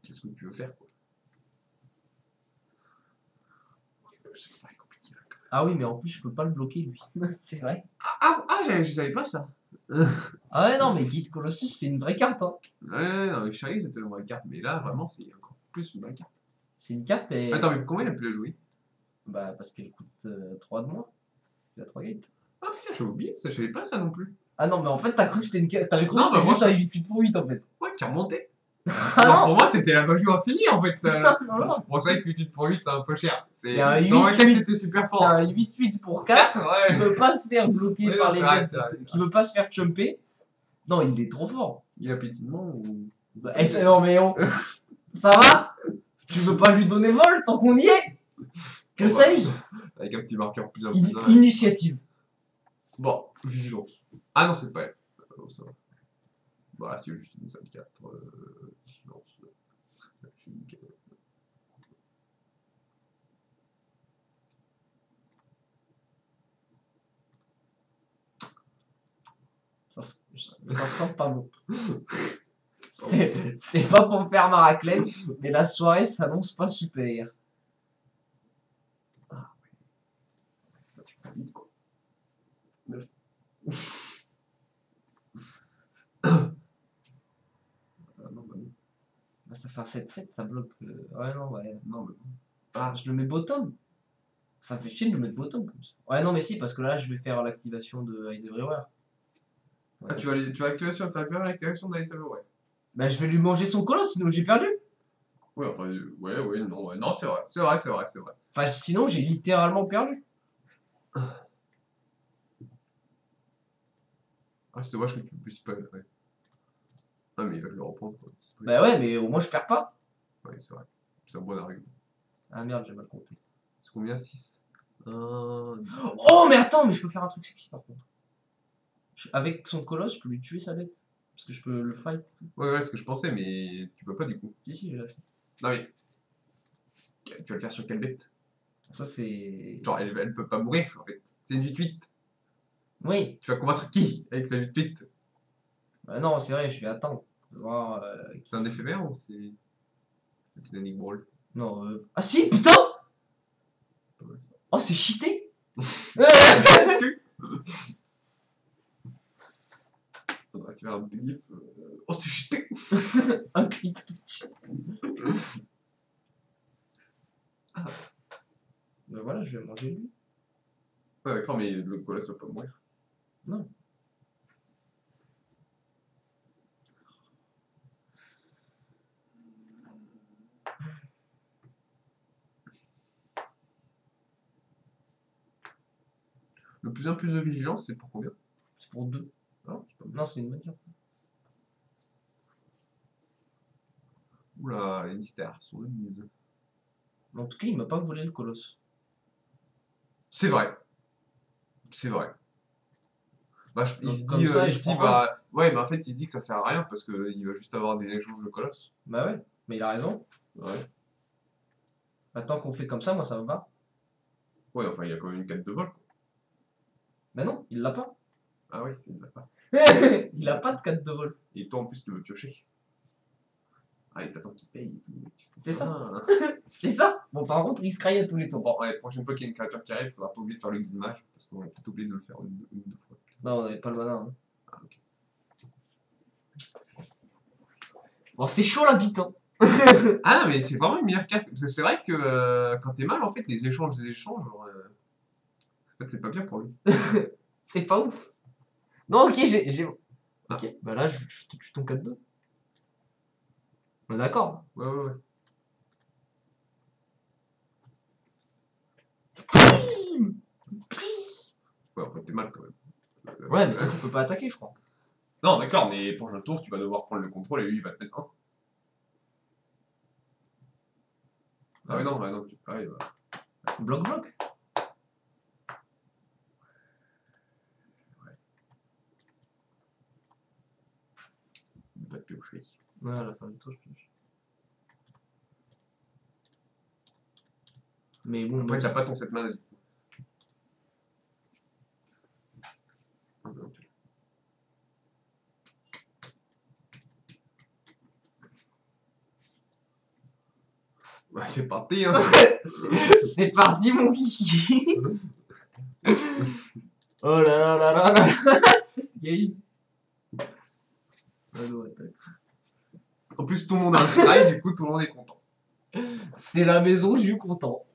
qu'est-ce que tu veux faire, quoi? C'est pas compliqué, là. Ah oui, mais en plus, je peux pas le bloquer, lui. C'est vrai. Je savais pas ça. Ah ouais, non, mais Guide Colossus, c'est une vraie carte, hein. Ouais, non, avec Charlie, c'était une vraie carte. Mais là, vraiment, c'est encore plus une vraie carte. C'est une carte et... Attends, mais combien il a pu la jouer? Bah, parce qu'elle coûte 3 de moins. C'est la 3 gates. Ah putain, j'ai oublié ça, je savais pas ça non plus. Ah non, mais en fait, t'as cru que c'était une carte. T'avais cru Non, que c'était bah, moi, juste un 8 pour 8 en fait. Ouais, qui remontait. Ah Alors, non. pour moi, c'était la value infinie en fait. Non, non. Bon, c'est vrai que 8 pour 8, c'est un peu cher. C'est un Dans ma tête, 8-8. c'était super C'est fort. un 8-8 pour 4 Ouais. qui peut pas se faire bloquer Ouais, par non, les c'est vrai, bêtes, c'est vrai. qui peut pas se faire chumper. Non, il est trop fort. Il a pétinement ou. Bah, non, mais on... Ça va? Tu veux pas lui donner vol tant qu'on y est? Que Oh, bah, sais-je? Avec un petit marqueur plus 1 plus 1. Initiative. Bon, vigilance. Ah non, c'est pas elle. Ça va. Bah, c'est juste une 5-4. Vigilance. Ça sent pas bon. C'est pas pour faire ma raclette, mais la soirée s'annonce pas super. Ah, ouais. Ça fait pas vite, quoi. 9. Non, bah non. Bah, ça fait un 7-7, ça bloque. Ouais, non, ouais. Non, mais. Ah, je le mets bottom. Ça fait chier de le mettre bottom comme ça. Ouais, non, mais si, parce que là, je vais faire l'activation de Eyes Everywhere. Ouais. Ah, tu vas faire l'activation d'Ice Everywhere. Bah, je vais lui manger son colosse, sinon j'ai perdu. Ouais, enfin, non, c'est vrai. Enfin, sinon, j'ai littéralement perdu. Ah, c'est dommage que tu puisses pas. Ouais. Ah, mais il va le reprendre, quoi. Bah ouais, mais au moins, je perds pas. Ouais, c'est vrai. C'est un bon argument. Ah merde, j'ai mal compté. C'est combien? 6. Oh, mais attends, mais je peux faire un truc sexy par contre. Avec son colosse, je peux lui tuer sa bête. Parce que je peux le fight. Ouais, c'est ce que je pensais, mais tu peux pas du coup. Si, j'ai la ça. Non, mais. Tu vas le faire sur quelle bête? Ça, c'est. Genre, elle peut pas mourir en fait. C'est une 8-8. Oui. Tu vas combattre qui avec la 8-8? Bah non, c'est vrai, je vais attendre. Voir, C'est un éphémère ou c'est. C'est Dynamic Brawl? Non, Ah si, putain. Oh, c'est cheaté. Faudra faire un petit gif. Oh, c'est cheaté! Un clip. Ah. Ben voilà, je vais manger lui. Ouais, d'accord, mais le colosse va pas mourir. Non. Le plus 1 plus de vigilance, c'est pour combien? C'est pour 2. Non, c'est une bonne carte. Oula, les mystères sont de mise. En tout cas, il m'a pas volé le colosse. C'est vrai. C'est vrai. Bah, il se Comme dit, ça, il je se dit prends un. bah. Ouais, mais en fait, il se dit que ça sert à rien parce qu'il va juste avoir des échanges de colosses. Bah ouais, mais il a raison. Ouais. Bah, tant qu'on fait comme ça, moi ça me va. Ouais, enfin, il a quand même une 4 de vol. Quoi. Bah non, il l'a pas. Ah ouais, il l'a pas. Il a pas de 4 de vol. Et toi, en plus, tu veux piocher. Ah, et t'attends qu'il paye. C'est ça. Ah. C'est ça. Bon, par contre, il se craille à tous les tours. Bon, ouais, prochaine fois qu'il y a une créature qui arrive, faudra pas oublier de faire le Ximage. Parce qu'on a peut-être oublié de le faire une ou deux fois. Non, on avait pas le mana. Hein. Ah, ok. Bon, c'est chaud la bite. Hein. Ah, mais c'est vraiment une meilleure carte. Parce que c'est vrai que quand t'es mal, en fait, les échanges, genre, en fait, c'est pas bien pour lui. C'est pas ouf. Non, ok, j'ai. Ah. Ok, bah là, je te tue ton 4-2. On est d'accord. Ouais, ouais, ouais. Ouais, en fait, t'es mal quand même. Ouais, mais ça peut pas attaquer, je crois. Non, d'accord, mais prochain tour, tu vas devoir prendre le contrôle et lui, il va te mettre 1. Ah, ouais, non, bah non, ah, il va. Bloc. Il va te piocher. Ouais, à la fin du tour, je pioche. Mais bon, après, t'as pas ton 7 mana du coup. Ouais, c'est parti, hein. C'est parti, mon kiki. Oh là là là là là. C'est game. En plus, tout le monde a un strike, du coup, tout le monde est content. C'est la maison, je suis content.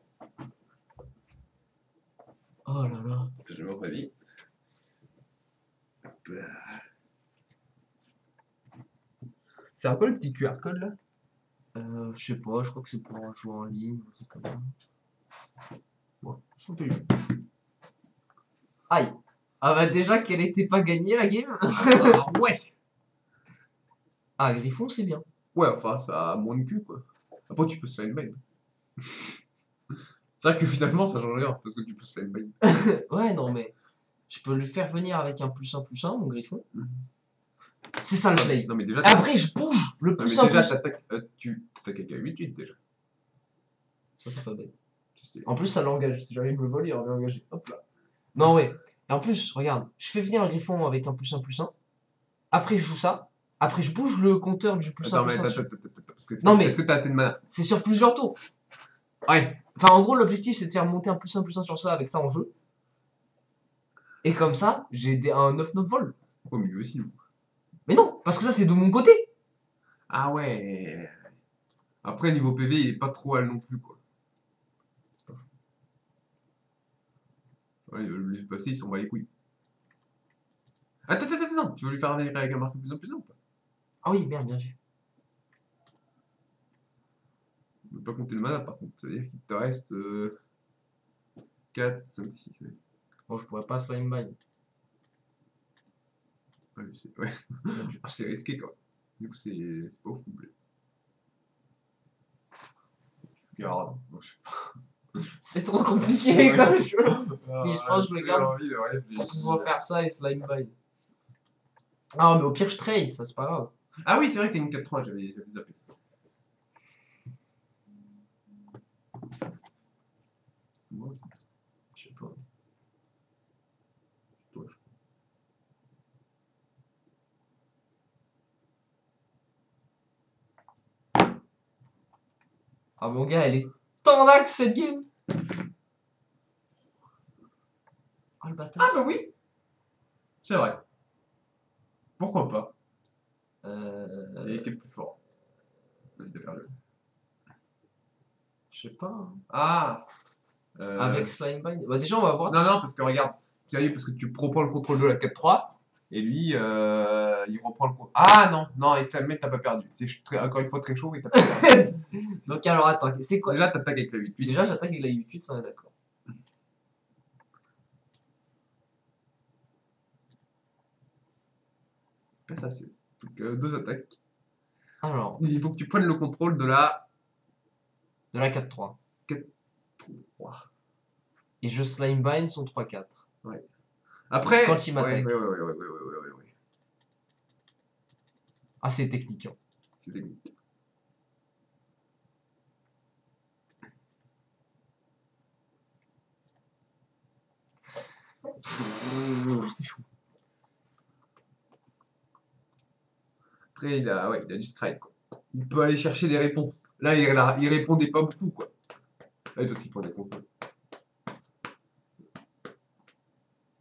Oh là là. Je m'en prédis. C'est un quoi le petit QR code là? Je sais pas, je crois que c'est pour jouer en ligne ou un truc comme ça. Ouais, sentez-le. Aïe. Ah bah déjà qu'elle était pas gagnée la game. Ah ouais. Ah, Griffon, c'est bien. Ouais, enfin, ça a moins de cul quoi. Après, tu peux slime bind. C'est vrai que finalement, ça change rien parce que tu peux slime bind. Ouais, non, mais je peux le faire venir avec un +1/+1, mon Griffon. C'est ça le play. Non, mais déjà. Après, je bouge le Non, mais +1/+1. déjà, tu t'attaques avec un 8-8 déjà. Ça, c'est pas bête. Tu sais. En plus, ça l'engage. Si jamais il me vole, il aurait engagé. Hop là. Non, ouais. Et en plus, regarde, je fais venir un Griffon avec un +1/+1. Après, je joue ça. Après, je bouge le compteur du +1/+1. Attends, mais attends, parce que non, mais est-ce que t'as assez de mana? C'est sur plusieurs tours. Ouais. Enfin, en gros, l'objectif, c'est de faire monter un +1/+1 sur ça avec ça en jeu. Et comme ça, j'ai un 9-9 vol. Oh, mais lui aussi, nous. Mais non, parce que ça, c'est de mon côté. Ah ouais. Après, niveau PV, il est pas trop hal non plus, quoi. C'est pas fou. Ouais, il veut lui passer, il s'en bat les couilles. Attends, tu veux lui faire venir avec un marque plus en plus ou pas? Ah oui, merde, bien vu. On ne peut pas compter le mana, par contre. C'est-à-dire qu'il te reste 4, 5, 6. Bon, je pourrais pas slime bind. Ouais, c'est risqué, quoi. Du coup, c'est pas ouf non plus. Je garde. Bon, je sais pas. C'est trop compliqué Ouais. comme jeu. Si je pense que je le garde envie de réfléchir. pour pouvoir faire ça et slime bind. Ah, mais au pire, je trade, ça c'est pas grave. Ah oui, c'est vrai que t'as une 4-3, j'avais zappé ça. C'est moi aussi. Je sais pas. Toi, je Ah, mon gars, elle est tendax cette game. Ah, le bâtard. Ah bah oui. C'est vrai. Pourquoi pas? Il était plus fort. Il était perdu. Je sais pas. Hein. Ah Avec slime bind. Bah, déjà, on va voir Non, si. non, parce que regarde. Sérieux, parce que tu reprends le contrôle de la 4-3. Et lui, il reprend le contrôle. Ah non, non, avec la t'as pas perdu. C'est encore une fois très chaud et t'as pas perdu. Donc, alors, attends, c'est quoi? Déjà, t'attaques avec la 8-8. Déjà, j'attaque avec la 8-8, ça on est d'accord. Ça, c'est. Donc, 2 attaques. Alors, Il faut que tu prennes le contrôle de la de la 4-3. 4-3. Et je slime bind son 3-4. Ouais. Après. Quand il m'attaque. Ouais. Ah, c'est technique. Hein. C'est technique. C'est fou. Après, il a du strike, quoi. Il peut aller chercher des réponses. Là, il répondait pas beaucoup, quoi. Là, parce qu'il prend des contrôles.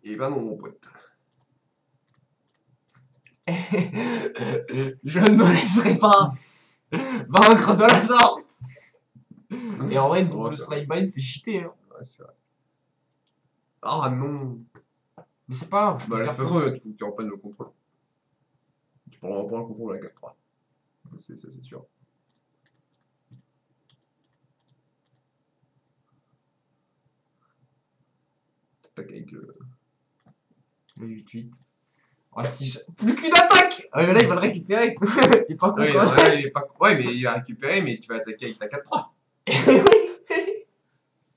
Et ben non, mon pote. Je ne me laisserai pas vaincre de la sorte. Et en vrai, une double slime bind, c'est cheaté. Hein. Ouais, c'est vrai. Ah non. Mais c'est pas grave. Bah, de toute façon, il faut que tu reprennes le contrôle. Tu reprends le contrôle à la 4-3. Ça, c'est sûr. T'attaques avec le 8-8. Ah, si plus qu'une attaque. Ah, mais là, il va le récupérer. Il est pas con, ouais, quoi. Ouais, il est pas... ouais, mais il va récupérer, mais tu vas attaquer avec ta 4-3.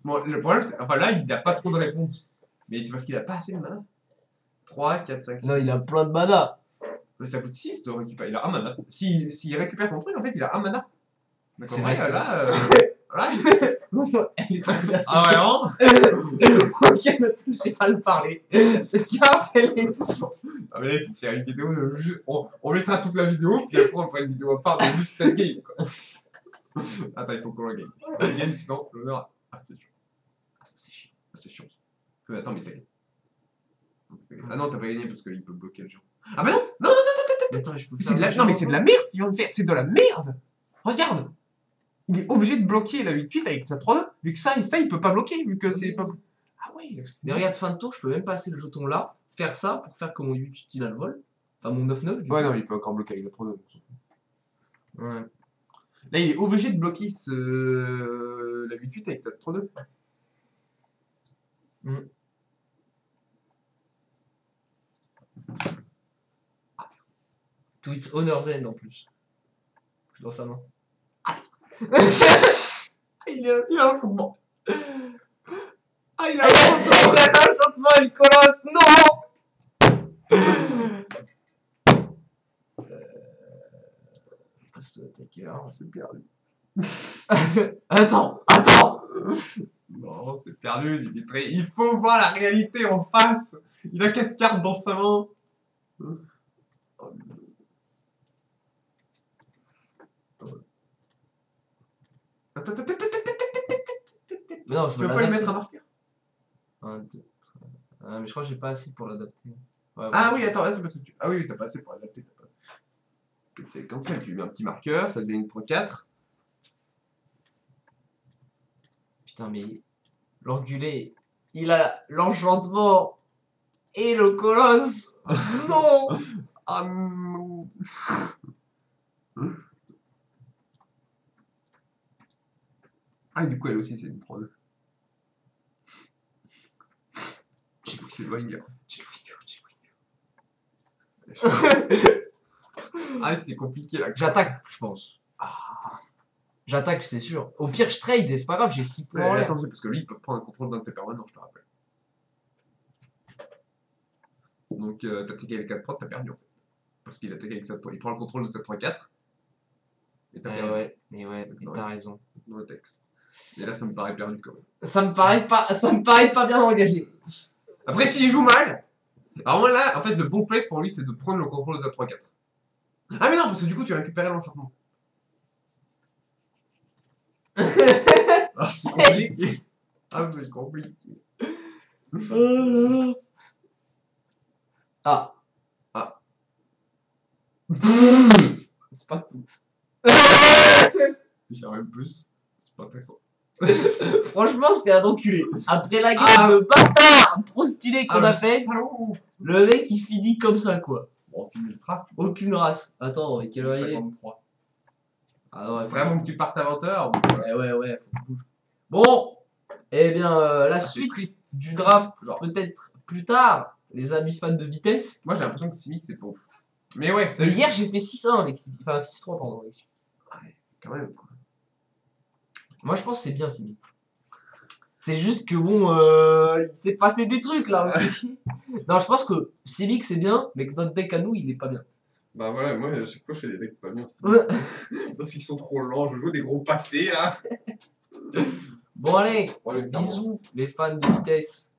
Bon, le problème, c'est... Enfin, là, il n'a pas trop de réponses. Mais c'est parce qu'il a pas assez de mana. 3, 4, 5, 6. Non, il a plein de mana. Mais ça coûte 6 de récupérer. Il a 1 mana. S'il récupère ton truc, en fait, il a 1 mana. C'est vrai, là, Voilà. Elle est trop bien. Ah, vraiment? Ok, je sais pas le parler. Cette carte, elle est touchante. Ah, mais là, il faut faire une vidéo. On mettra toute la vidéo, puis après, on fera une vidéo à part de juste cette game, quoi. Attends, il faut qu'on la gagne. On la gagne, sinon, l'honneur. Ah, c'est chiant. Ah, ça c'est chiant. Ah, c'est chiant. Attends, mais t'as gagné. Ah non, t'as pas gagné parce qu'il peut bloquer le jeu. Ah, bah non! Non, non, non! Mais attends, je peux C'est de la... Non, mais c'est de la merde ce qu'ils vont faire, c'est de la merde! Regarde! Il est obligé de bloquer la 8-8 avec sa 3-2, vu que ça et ça, il peut pas bloquer, vu que c'est pas. Ah ouais, mais regarde, fin de tour, je peux même passer le jeton là, faire ça pour faire que mon 8-8 il a le vol. Enfin, mon 9-9 du ouais, coup. non, il peut encore bloquer avec la 3-2. Ouais. Là, il est obligé de bloquer la 8-8 avec sa 3-2. Tweet Honor Zen en plus. C'est dans sa main. Il a un fondement. Ah, il a un Il fondement. a un enchantement, il colosse. Non! C'est perdu. Attends! Non, c'est perdu, Dimitri. Il faut voir la réalité en face. Il a 4 cartes dans sa main. Attends. Mais non, je Tu veux vas pas lui l'adapter. mettre un marqueur? 1, 2, 3. Ah, mais je crois que j'ai pas assez pour l'adapter. Ouais, Ah oui, attends, c'est parce que tu. Ah oui, t'as pas assez pour l'adapter. C'est comme ça, tu lui mets un petit marqueur, ça devient une 3-4. Putain, mais l'enculé, il a l'enchantement et le colosse. Non! Ah non. Ah, et du coup, elle aussi, c'est une 3-2. C'est loin. Ah, c'est compliqué là. J'attaque, je pense. J'attaque, c'est sûr. Au pire, je trade et c'est pas grave, j'ai 6 points en l'air. Attends, parce que lui, il peut prendre un contrôle d'un de tes permanents, je te rappelle. Donc, t'as attaqué avec 4-3, t'as perdu en fait. Parce qu'il attaque avec sa 3. Il prend le contrôle de ta 3-4. Et t'as perdu. Ouais, mais t'as raison. Dans le texte. Et là, ça me paraît perdu quand même. Ça me paraît pas bien engagé. Après, s'il joue mal. Alors, moi là, en fait, le bon place pour lui, c'est de prendre le contrôle de ta 3-4. Ah, mais non, parce que du coup, tu récupères l'enchantement. Ah, c'est compliqué. Ah, c'est compliqué. Ah. Ah. C'est pas cool. J'ai même plus. C'est pas intéressant. Franchement, c'est un enculé. Après la game de bâtard trop stylé qu'on a fait, le mec il finit comme ça quoi. Bon, on finit le trap. Aucune race. Attends, mais quelle heure il est? 53. Ah ouais, Vraiment que tu partes à 20h. ouais, faut que je bouge. Bon, eh bien, la suite du draft, peut-être plus tard, les amis fans de vitesse. Moi, j'ai l'impression que Simic, c'est pas ouf. Mais ouais, Mais hier, j'ai fait 6-1 avec Simic. Enfin, 6-3, pardon, avec Simic. Ouais, quand même. Quoi. Moi, je pense que c'est bien, Simic. C'est juste que bon, il s'est passé des trucs là aussi. Non, je pense que Simic c'est bien, mais que notre deck à nous, il est pas bien. Bah voilà, moi, à chaque fois, je fais des decks pas bien. Ouais. Parce qu'ils sont trop lents, je joue des gros pâtés là. Bon, allez, Ouais, bisous les fans de vitesse.